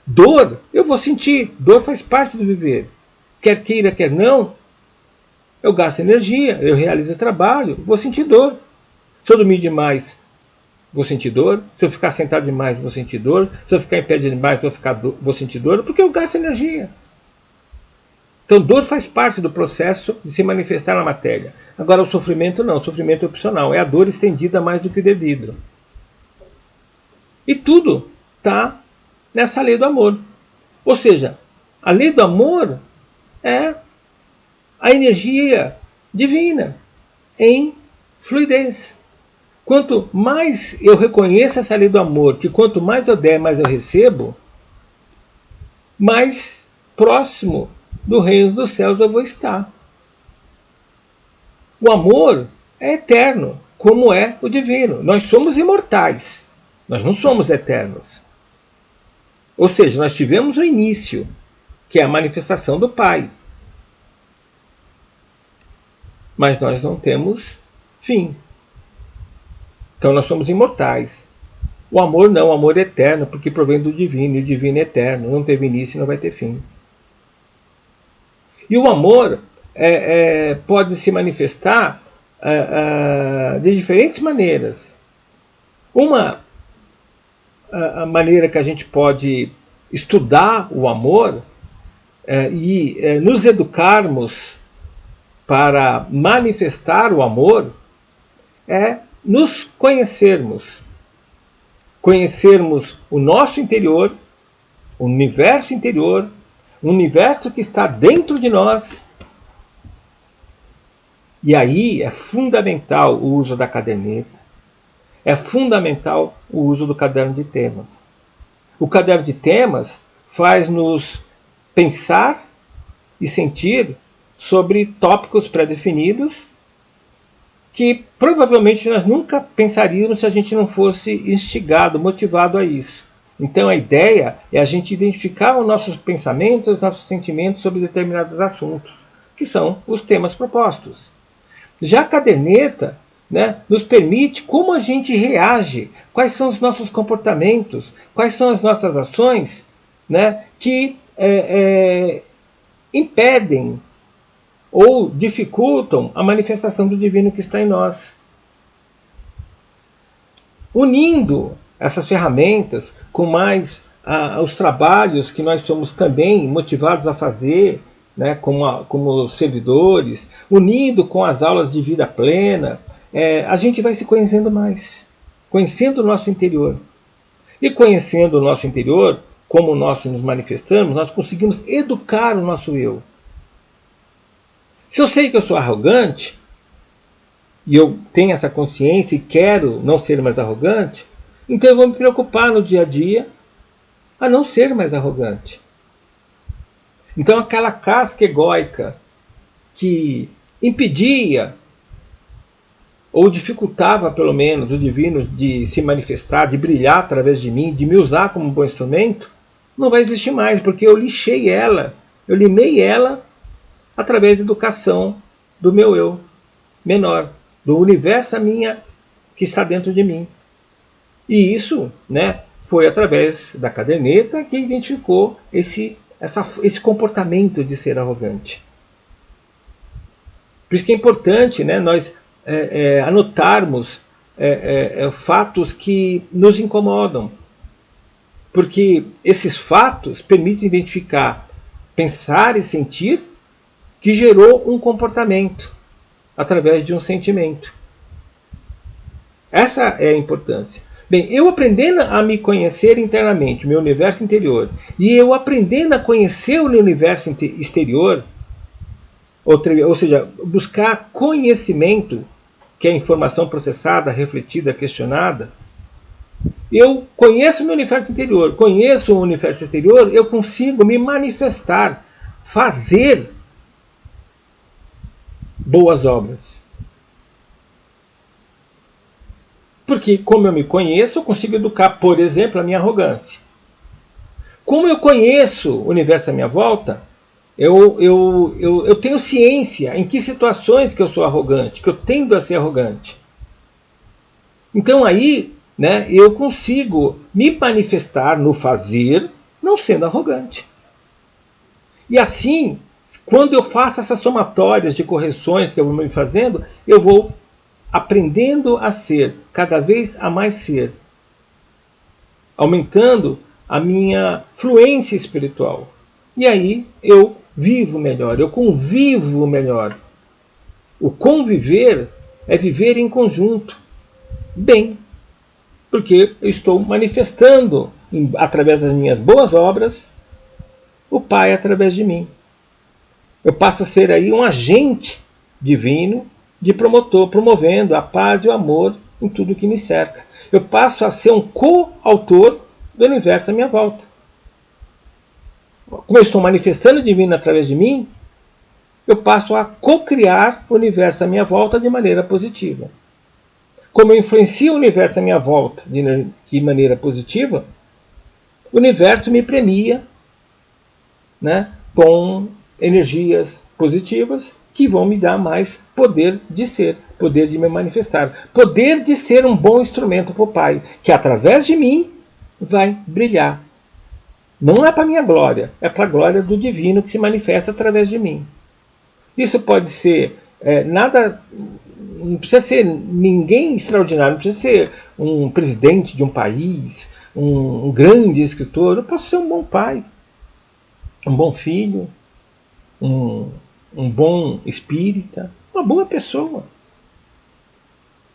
Dor, eu vou sentir, dor faz parte do viver. Quer queira, quer não, eu gasto energia, eu realizo trabalho, vou sentir dor. Se eu dormir demais, vou sentir dor. Se eu ficar sentado demais, vou sentir dor. Se eu ficar em pé demais, vou sentir dor, porque eu gasto energia. Então, dor faz parte do processo de se manifestar na matéria. Agora, o sofrimento não, o sofrimento é opcional, é a dor estendida mais do que o devido. E tudo está nessa lei do amor. Ou seja, a lei do amor é a energia divina em fluidez. Quanto mais eu reconheço essa lei do amor, que quanto mais eu der, mais eu recebo, mais próximo do reino dos céus eu vou estar. O amor é eterno, como é o divino. Nós somos imortais, nós não somos eternos. Ou seja, nós tivemos o início, que é a manifestação do Pai. Mas nós não temos fim. Então nós somos imortais. O amor não, o amor é eterno, porque provém do divino, e o divino é eterno, não teve início e não vai ter fim. E o amor pode se manifestar de diferentes maneiras. Uma a maneira que a gente pode estudar o amor e nos educarmos para manifestar o amor é nos conhecermos. Conhecermos o nosso interior, o universo interior, o universo que está dentro de nós. E aí é fundamental o uso da caderneta, é fundamental o uso do caderno de temas. O caderno de temas faz-nos pensar e sentir sobre tópicos pré-definidos que provavelmente nós nunca pensaríamos se a gente não fosse instigado, motivado a isso. Então a ideia é a gente identificar os nossos pensamentos, os nossos sentimentos sobre determinados assuntos, que são os temas propostos. Já a caderneta, né, nos permite como a gente reage, quais são os nossos comportamentos, quais são as nossas ações, né, que impedem ou dificultam a manifestação do divino que está em nós. Unindo essas ferramentas com mais os trabalhos que nós somos também motivados a fazer, né, como servidores, unindo com as aulas de vida plena, a gente vai se conhecendo mais, conhecendo o nosso interior. E conhecendo o nosso interior, como nós nos manifestamos, nós conseguimos educar o nosso eu. Se eu sei que eu sou arrogante, e eu tenho essa consciência e quero não ser mais arrogante, então eu vou me preocupar no dia a dia a não ser mais arrogante. Então aquela casca egóica que impedia ou dificultava pelo menos o divino de se manifestar, de brilhar através de mim, de me usar como um bom instrumento, não vai existir mais, porque eu lixei ela, eu limei ela através da educação do meu eu menor, do universo minha que está dentro de mim. E isso, né, foi através da caderneta que identificou esse comportamento de ser arrogante. Por isso que é importante, né, nós anotarmos fatos que nos incomodam, porque esses fatos permitem identificar, pensar e sentir que gerou um comportamento através de um sentimento. Essa é a importância. Bem, eu aprendendo a me conhecer internamente, meu universo interior, e eu aprendendo a conhecer o meu universo exterior, ou seja, buscar conhecimento, que é a informação processada, refletida, questionada, eu conheço o meu universo interior, conheço o universo exterior, eu consigo me manifestar, fazer boas obras. Porque, como eu me conheço, eu consigo educar, por exemplo, a minha arrogância. Como eu conheço o universo à minha volta, eu tenho ciência em que situações que eu sou arrogante, que eu tendo a ser arrogante. Então aí, né, eu consigo me manifestar no fazer, não sendo arrogante. E assim, quando eu faço essas somatórias de correções que eu vou me fazendo, eu vou aprendendo a ser, cada vez a mais ser, aumentando a minha fluência espiritual. E aí eu vivo melhor, eu convivo melhor. O conviver é viver em conjunto, bem, porque eu estou manifestando, através das minhas boas obras, o Pai através de mim. Eu passo a ser aí um agente divino de promotor, promovendo a paz e o amor em tudo que me cerca. Eu passo a ser um coautor do universo à minha volta. Como eu estou manifestando o divino através de mim, eu passo a co-criar o universo à minha volta de maneira positiva. Como eu influencio o universo à minha volta de maneira positiva, o universo me premia, né, com energias positivas que vão me dar mais poder de ser, poder de me manifestar, poder de ser um bom instrumento para o Pai, que através de mim vai brilhar. Não é para a minha glória, é para a glória do divino que se manifesta através de mim. Isso pode ser nada, não precisa ser ninguém extraordinário, não precisa ser um presidente de um país, um grande escritor. Eu posso ser um bom pai, um bom filho, um bom espírita, uma boa pessoa.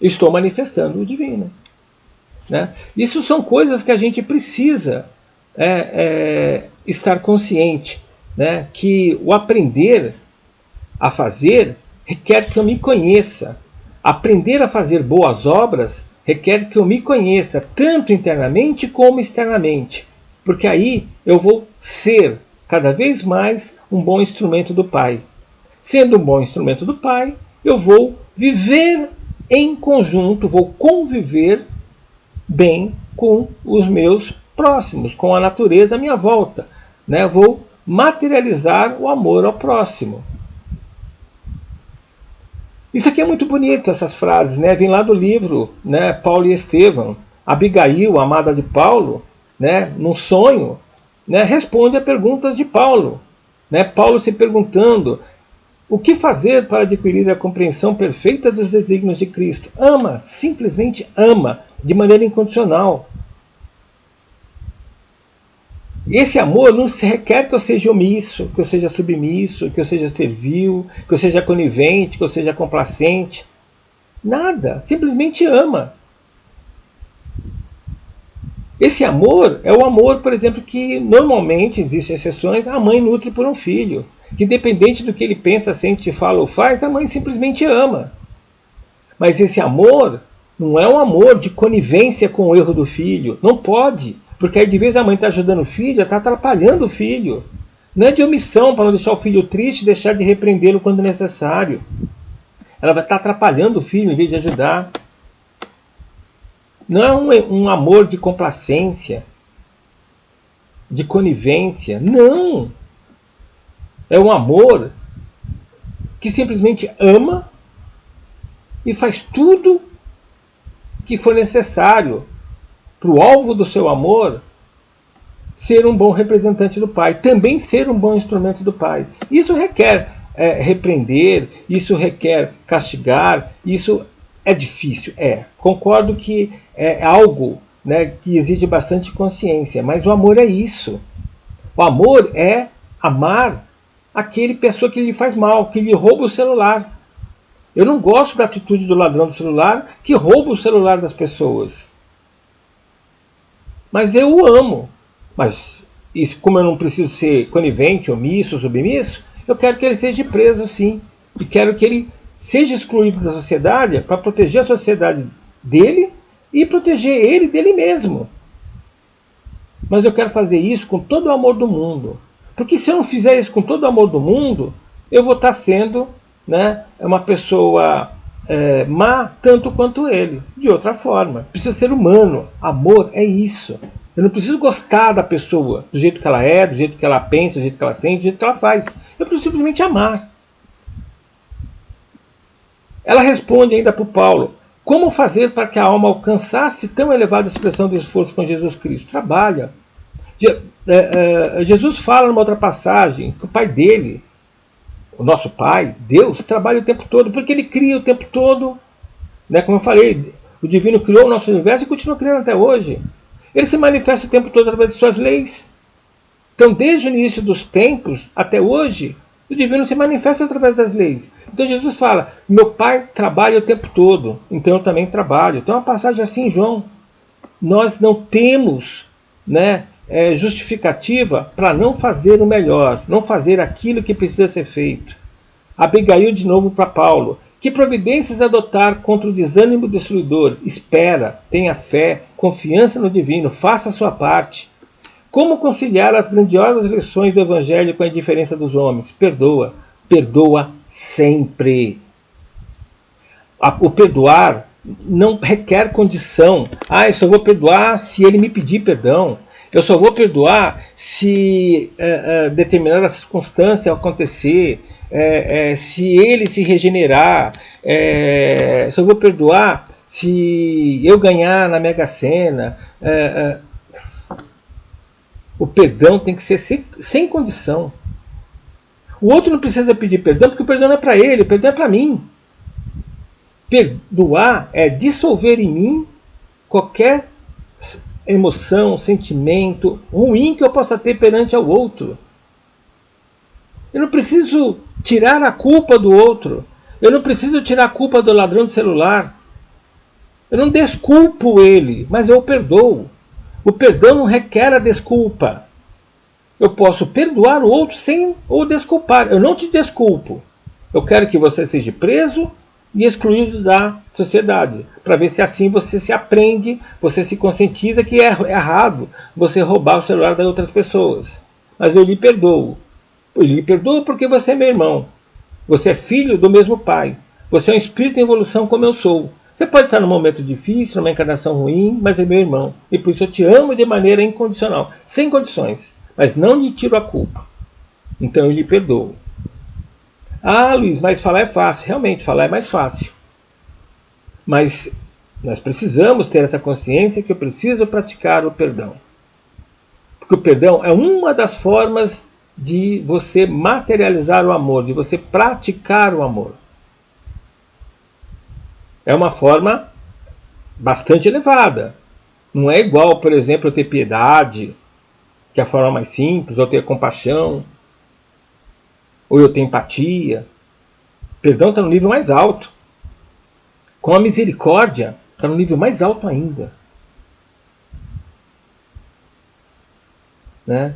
Estou manifestando o divino. Né? Isso são coisas que a gente precisa estar consciente, né? Que o aprender a fazer requer que eu me conheça. Aprender a fazer boas obras requer que eu me conheça, tanto internamente como externamente. Porque aí eu vou ser cada vez mais um bom instrumento do Pai. Sendo um bom instrumento do Pai, eu vou viver em conjunto, vou conviver bem com os meus próximos, com a natureza à minha volta. Né? Vou materializar o amor ao próximo. Isso aqui é muito bonito, essas frases, né? Vem lá do livro, né, Paulo e Estevão. Abigail, amada de Paulo, né, num sonho, né, responde a perguntas de Paulo. Né? Paulo se perguntando o que fazer para adquirir a compreensão perfeita dos desígnios de Cristo. Ama, simplesmente ama, de maneira incondicional. Esse amor não se requer que eu seja omisso, que eu seja submisso, que eu seja servil, que eu seja conivente, que eu seja complacente. Nada, simplesmente ama. Esse amor é o amor, por exemplo, que normalmente, existem exceções, a mãe nutre por um filho. Que independente do que ele pensa, sente, fala ou faz, a mãe simplesmente ama. Mas esse amor não é um amor de conivência com o erro do filho. Não pode. Porque aí de vez a mãe está ajudando o filho, está atrapalhando o filho. Não é de omissão para não deixar o filho triste, deixar de repreendê-lo quando necessário. Ela vai estar atrapalhando o filho em vez de ajudar. Não é um amor de complacência, de conivência. Não! É um amor que simplesmente ama e faz tudo que for necessário para o alvo do seu amor ser um bom representante do Pai, também ser um bom instrumento do Pai. Isso requer repreender, isso requer castigar, isso é difícil, Concordo que é algo, né, que exige bastante consciência, mas o amor é isso. O amor é amar aquele pessoa que lhe faz mal, que lhe rouba o celular. Eu não gosto da atitude do ladrão do celular que rouba o celular das pessoas. Mas eu o amo. Mas isso, como eu não preciso ser conivente, omisso, submisso, eu quero que ele seja preso, sim. E quero que ele seja excluído da sociedade para proteger a sociedade dele e proteger ele dele mesmo. Mas eu quero fazer isso com todo o amor do mundo. Porque se eu não fizer isso com todo o amor do mundo, eu vou estar sendo, né, uma pessoa má tanto quanto ele. De outra forma, precisa ser humano. Amor é isso. Eu não preciso gostar da pessoa, do jeito que ela é, do jeito que ela pensa, do jeito que ela sente, do jeito que ela faz. Eu preciso simplesmente amar. Ela responde ainda para o Paulo: como fazer para que a alma alcançasse tão elevada expressão de esforço com Jesus Cristo? Trabalha. Jesus fala numa outra passagem que o pai dele, o nosso pai, Deus, trabalha o tempo todo, porque ele cria o tempo todo. Né? Como eu falei, o divino criou o nosso universo e continua criando até hoje. Ele se manifesta o tempo todo através de suas leis. Então, desde o início dos tempos até hoje, o divino se manifesta através das leis. Então Jesus fala: meu pai trabalha o tempo todo, então eu também trabalho. Tem uma passagem assim em João. Nós não temos, né, justificativa para não fazer o melhor, não fazer aquilo que precisa ser feito. Abigail de novo para Paulo: que providências adotar contra o desânimo destruidor? Espera, tenha fé, confiança no divino, faça a sua parte. Como conciliar as grandiosas lições do Evangelho com a indiferença dos homens? Perdoa, perdoa sempre. O perdoar não requer condição. Eu só vou perdoar se ele me pedir perdão. Eu só vou perdoar se determinada circunstância acontecer. Se ele se regenerar. Só vou perdoar se eu ganhar na Mega Sena. O perdão tem que ser sem condição. O outro não precisa pedir perdão, porque o perdão não é para ele, o perdão é para mim. Perdoar é dissolver em mim qualquer emoção, sentimento ruim que eu possa ter perante ao outro. Eu não preciso tirar a culpa do outro. Eu não preciso tirar a culpa do ladrão de celular. Eu não desculpo ele, mas eu o perdoo. O perdão não requer a desculpa. Eu posso perdoar o outro sem o desculpar. Eu não te desculpo. Eu quero que você seja preso e excluído da sociedade, para ver se assim você se aprende, você se conscientiza que é errado você roubar o celular das outras pessoas. Mas eu lhe perdoo. Eu lhe perdoo porque você é meu irmão. Você é filho do mesmo pai. Você é um espírito em evolução como eu sou. Você pode estar num momento difícil, numa encarnação ruim, mas é meu irmão. E por isso eu te amo de maneira incondicional, sem condições. Mas não lhe tiro a culpa. Então eu lhe perdoo. Luiz, mas falar é fácil. Realmente, falar é mais fácil. Mas nós precisamos ter essa consciência que eu preciso praticar o perdão. Porque o perdão é uma das formas de você materializar o amor, de você praticar o amor. É uma forma bastante elevada. Não é igual, por exemplo, eu ter piedade, que é a forma mais simples, ou ter compaixão, ou eu ter empatia. Perdão está no nível mais alto. Com a misericórdia, está no nível mais alto ainda. Né?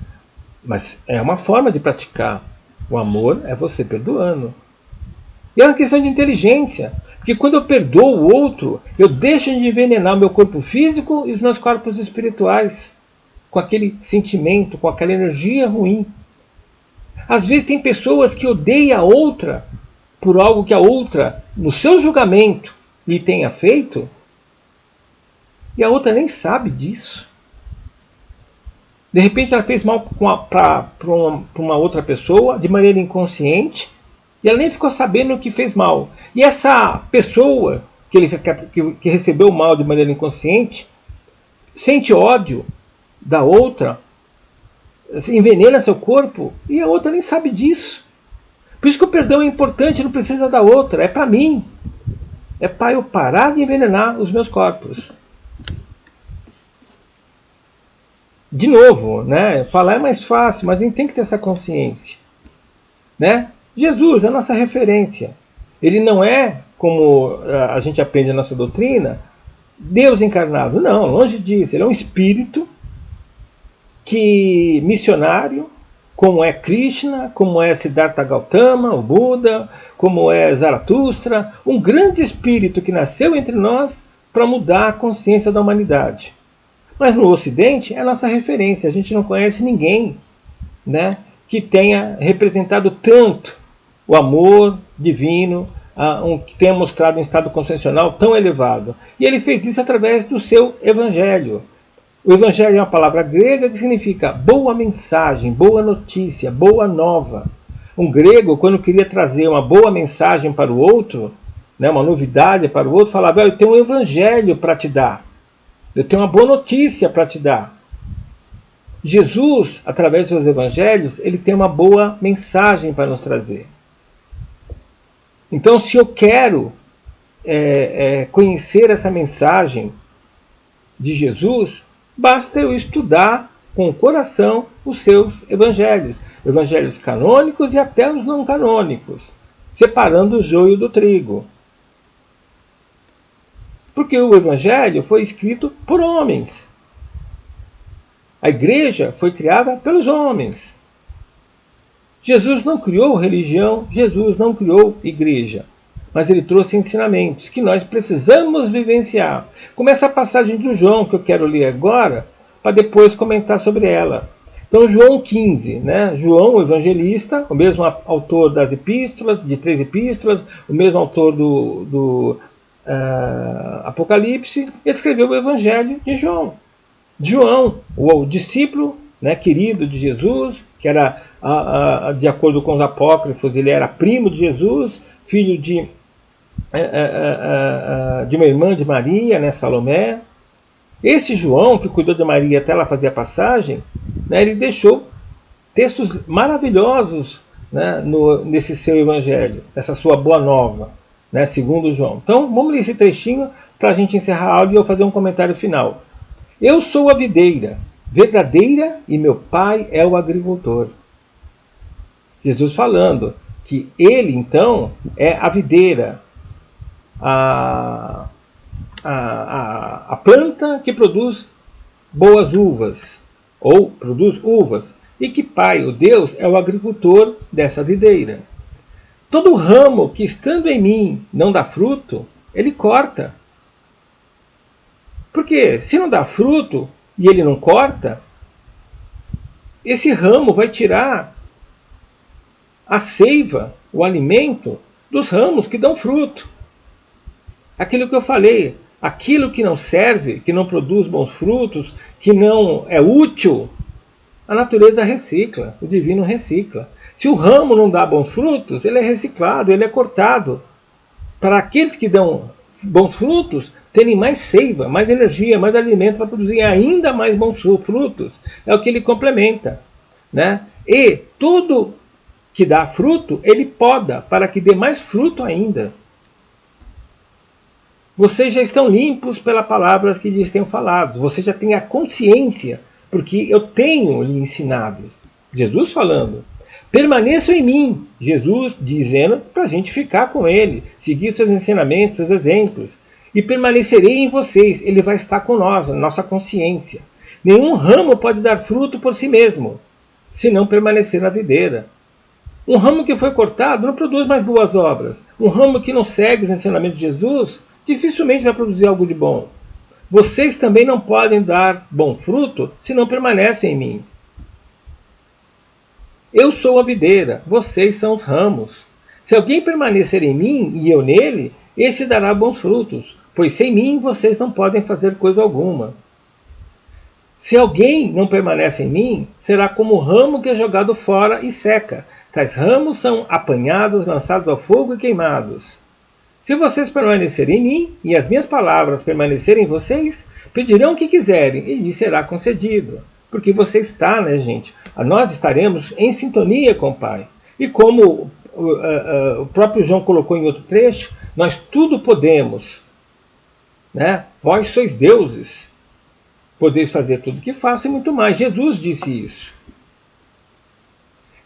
Mas é uma forma de praticar. O amor é você perdoando. E é uma questão de inteligência. Porque quando eu perdoo o outro, eu deixo de envenenar o meu corpo físico e os meus corpos espirituais com aquele sentimento, com aquela energia ruim. Às vezes tem pessoas que odeiam a outra por algo que a outra, no seu julgamento, lhe tenha feito, e a outra nem sabe disso. De repente ela fez mal para uma outra pessoa de maneira inconsciente, e ela nem ficou sabendo que fez mal. E essa pessoa que recebeu o mal de maneira inconsciente sente ódio da outra, envenena seu corpo, e a outra nem sabe disso. Por isso que o perdão é importante, não precisa da outra, é para mim. É para eu parar de envenenar os meus corpos. De novo, né? Falar é mais fácil, mas a gente tem que ter essa consciência. Né? Jesus é a nossa referência. Ele não é, como a gente aprende na nossa doutrina, Deus encarnado. Não, longe disso. Ele é um espírito missionário, como é Krishna, como é Siddhartha Gautama, o Buda, como é Zaratustra, um grande espírito que nasceu entre nós para mudar a consciência da humanidade. Mas no Ocidente é a nossa referência, a gente não conhece ninguém, né, que tenha representado tanto o amor divino, que tenha mostrado um estado consciencial tão elevado. E ele fez isso através do seu Evangelho. O evangelho é uma palavra grega que significa boa mensagem, boa notícia, boa nova. Um grego, quando queria trazer uma boa mensagem para o outro, né, uma novidade para o outro, falava: eu tenho um evangelho para te dar. Eu tenho uma boa notícia para te dar. Jesus, através dos seus evangelhos, ele tem uma boa mensagem para nos trazer. Então, se eu quero conhecer essa mensagem de Jesus, basta eu estudar com o coração os seus evangelhos. Evangelhos canônicos e até os não canônicos, separando o joio do trigo. Porque o evangelho foi escrito por homens. A igreja foi criada pelos homens. Jesus não criou religião, Jesus não criou igreja. Mas ele trouxe ensinamentos que nós precisamos vivenciar. Como essa passagem do João, que eu quero ler agora, para depois comentar sobre ela. Então, João 15, né? João, o evangelista, o mesmo autor das epístolas, de 3 epístolas, o mesmo autor do Apocalipse, escreveu o evangelho de João. João, o discípulo, né, querido de Jesus, que era, de acordo com os apócrifos, ele era primo de Jesus, filho de uma irmã de Maria, né, Salomé. Esse João, que cuidou de Maria até ela fazer a passagem, né, ele deixou textos maravilhosos, né, nesse seu evangelho, nessa sua boa nova, né, segundo João. Então, vamos ler esse trechinho para a gente encerrar a aula e eu fazer um comentário final. Eu sou a videira verdadeira e meu pai é o agricultor. Jesus falando que ele, então, é a videira, a planta que produz boas uvas, ou produz uvas, e que Pai, o Deus, é o agricultor dessa videira. Todo ramo que estando em mim não dá fruto, ele corta. Porque se não dá fruto e ele não corta, esse ramo vai tirar a seiva, o alimento, dos ramos que dão fruto. Aquilo que eu falei, aquilo que não serve, que não produz bons frutos, que não é útil, a natureza recicla, o divino recicla. Se o ramo não dá bons frutos, ele é reciclado, ele é cortado. Para aqueles que dão bons frutos, terem mais seiva, mais energia, mais alimento para produzir ainda mais bons frutos. É o que ele complementa, né? E tudo que dá fruto, ele poda para que dê mais fruto ainda. Vocês já estão limpos pelas palavras que lhes tenho falado. Você já tem a consciência, porque eu tenho lhe ensinado. Jesus falando. Permaneçam em mim. Jesus dizendo para a gente ficar com ele, seguir seus ensinamentos, seus exemplos. E permanecerei em vocês. Ele vai estar com nós, na nossa consciência. Nenhum ramo pode dar fruto por si mesmo, se não permanecer na videira. Um ramo que foi cortado não produz mais boas obras. Um ramo que não segue os ensinamentos de Jesus dificilmente vai produzir algo de bom. Vocês também não podem dar bom fruto se não permanecem em mim. Eu sou a videira, vocês são os ramos. Se alguém permanecer em mim e eu nele, esse dará bons frutos, pois sem mim vocês não podem fazer coisa alguma. Se alguém não permanece em mim, será como o ramo que é jogado fora e seca. Tais ramos são apanhados, lançados ao fogo e queimados. Se vocês permanecerem em mim e as minhas palavras permanecerem em vocês, pedirão o que quiserem e lhes será concedido. Porque você está, né, gente? Nós estaremos em sintonia com o Pai. E como o próprio João colocou em outro trecho, nós tudo podemos. Né? Vós sois deuses. Podeis fazer tudo o que faço e muito mais. Jesus disse isso.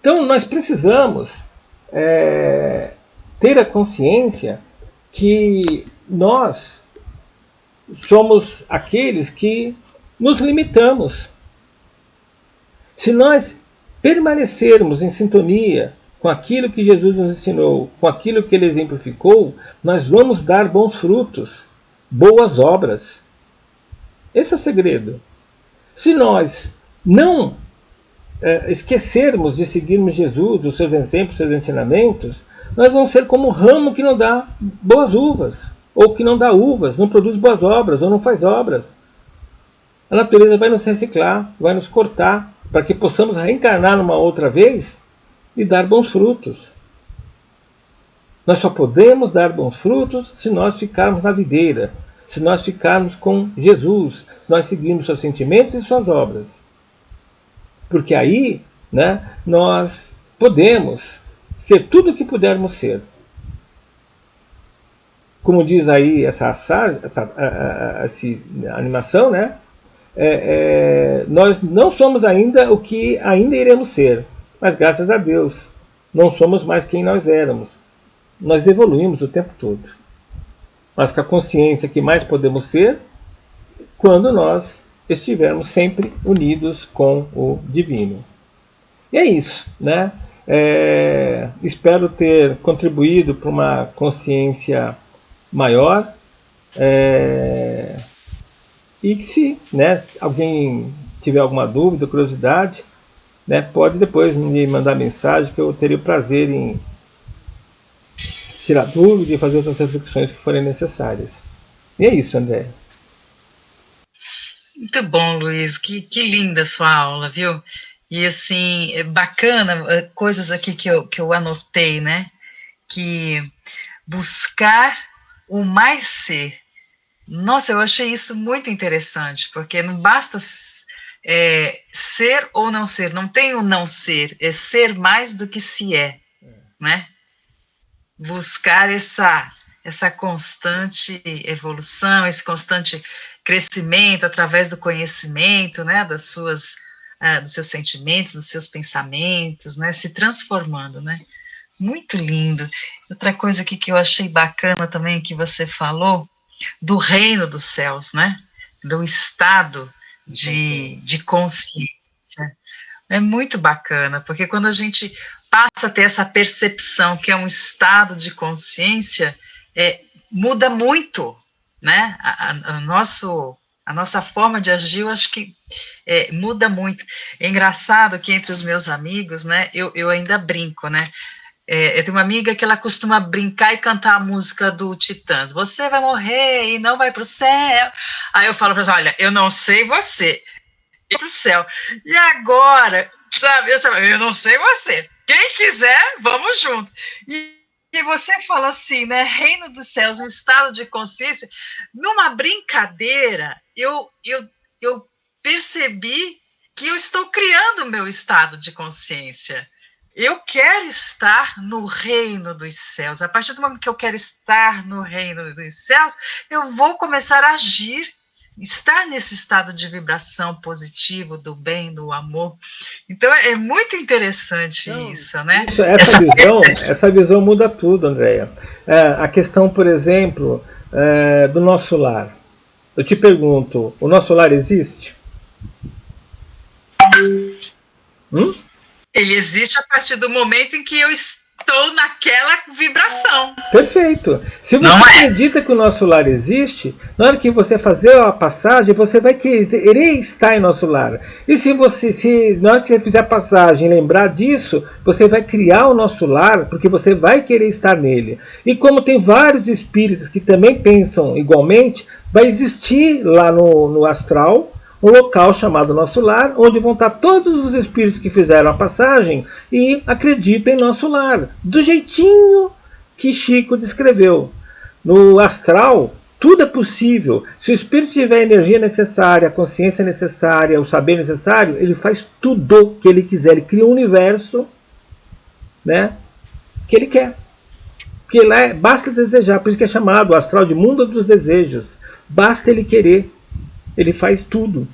Então nós precisamos ter a consciência que nós somos aqueles que nos limitamos. Se nós permanecermos em sintonia com aquilo que Jesus nos ensinou, com aquilo que ele exemplificou, nós vamos dar bons frutos, boas obras. Esse é o segredo. Se nós não esquecermos de seguirmos Jesus, os seus exemplos, os seus ensinamentos, nós vamos ser como um ramo que não dá boas uvas, ou que não dá uvas, não produz boas obras, ou não faz obras. a natureza vai nos reciclar, vai nos cortar, para que possamos reencarnar numa outra vez e dar bons frutos. Nós só podemos dar bons frutos se nós ficarmos na videira, se nós ficarmos com Jesus, se nós seguirmos seus sentimentos e suas obras. Porque aí, né, nós podemos ser tudo o que pudermos ser. Como diz aí essa animação, né? Nós não somos ainda o que ainda iremos ser, mas graças a Deus não somos mais quem nós éramos. Nós evoluímos o tempo todo, mas com a consciência que mais podemos ser quando nós estivermos sempre unidos com o divino. E é isso, né? Espero ter contribuído para uma consciência maior, e que se, né, alguém tiver alguma dúvida, curiosidade, né, pode depois me mandar mensagem, que eu teria o prazer em tirar dúvida e fazer outras reflexões que forem necessárias. E é isso, André. Muito bom, Luiz, que linda a sua aula, viu? E assim, é bacana, coisas aqui que eu anotei, né? Que buscar o mais ser. Nossa, eu achei isso muito interessante, porque não basta ser ou não ser, não tem o não ser, é ser mais do que se é, né? Buscar essa constante evolução, esse constante crescimento através do conhecimento, né, dos seus sentimentos, dos seus pensamentos, né, se transformando, né? Muito lindo. Outra coisa aqui que eu achei bacana também que você falou, do reino dos céus, né? Do estado de consciência. É muito bacana, porque quando a gente passa a ter essa percepção que é um estado de consciência, muda muito, né? A nossa forma de agir, eu acho que muda muito. É engraçado que entre os meus amigos, né, eu ainda brinco, né? Eu tenho uma amiga que ela costuma brincar e cantar a música do Titãs. Você vai morrer e não vai para o céu. Aí eu falo para ela, olha, eu não sei você, eu para o céu. E agora, sabe, eu não sei você. Quem quiser, vamos junto. E você fala assim, né? Reino dos céus, um estado de consciência. Numa brincadeira, eu percebi que eu estou criando o meu estado de consciência. Eu quero estar no reino dos céus. A partir do momento que eu quero estar no reino dos céus, eu vou começar a agir, estar nesse estado de vibração positivo, do bem, do amor. Então, é muito interessante isso, né? Essa visão muda tudo, Andréia. A questão, por exemplo, do nosso lar. Eu te pergunto, o nosso lar existe? Ele existe a partir do momento em que eu estou naquela vibração. Perfeito. Se você acredita que o nosso lar existe, na hora que você fazer a passagem, você vai querer estar em nosso lar. E se na hora que você fizer a passagem lembrar disso, você vai criar o nosso lar, porque você vai querer estar nele. E como tem vários espíritos que também pensam igualmente, vai existir lá no astral um local chamado Nosso Lar, onde vão estar todos os espíritos que fizeram a passagem e acreditam em Nosso Lar, do jeitinho que Chico descreveu. No astral, tudo é possível. Se o espírito tiver a energia necessária, a consciência necessária, o saber necessário, ele faz tudo que ele quiser. Ele cria um universo, né, que ele quer. Porque lá basta desejar, por isso que é chamado o astral de mundo dos desejos. Basta ele querer. Ele faz tudo.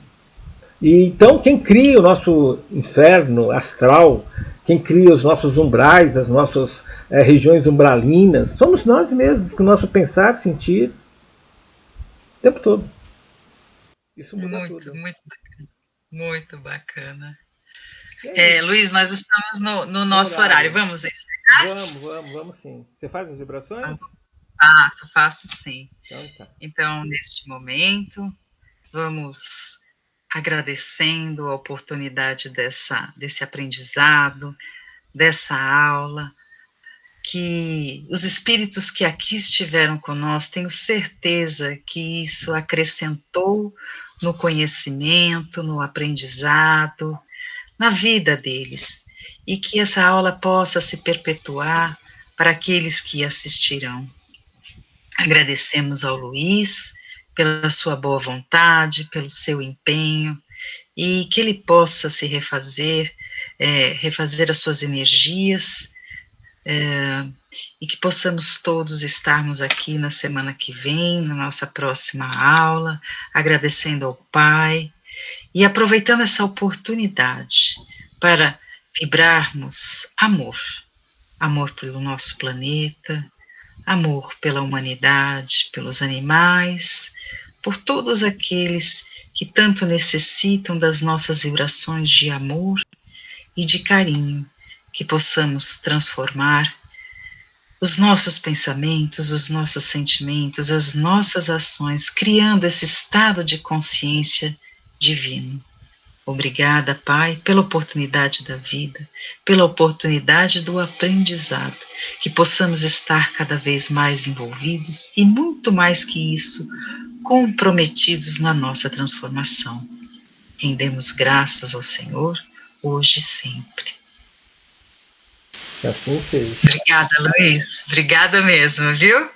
E então quem cria o nosso inferno astral, quem cria os nossos umbrais, as nossas regiões umbralinas, somos nós mesmos, com o nosso pensar, sentir, o tempo todo. Isso muda tudo. Muito bacana. Muito bacana. Luiz, nós estamos no nosso horário. Vamos encerrar? Vamos sim. Você faz as vibrações? Faço sim. Então, neste momento, vamos agradecendo a oportunidade desse aprendizado, dessa aula, que os espíritos que aqui estiveram conosco, tenho certeza que isso acrescentou no conhecimento, no aprendizado, na vida deles, e que essa aula possa se perpetuar para aqueles que assistirão. Agradecemos ao Luiz pela sua boa vontade, pelo seu empenho, e que ele possa se refazer, refazer as suas energias, e que possamos todos estarmos aqui na semana que vem, na nossa próxima aula, agradecendo ao Pai e aproveitando essa oportunidade para vibrarmos amor, amor pelo nosso planeta, amor pela humanidade, pelos animais, por todos aqueles que tanto necessitam das nossas vibrações de amor e de carinho, que possamos transformar os nossos pensamentos, os nossos sentimentos, as nossas ações, criando esse estado de consciência divino. Obrigada, Pai, pela oportunidade da vida, pela oportunidade do aprendizado, que possamos estar cada vez mais envolvidos e, muito mais que isso, comprometidos na nossa transformação. Rendemos graças ao Senhor, hoje e sempre. Que assim seja. Obrigada, Luiz. Obrigada mesmo, viu?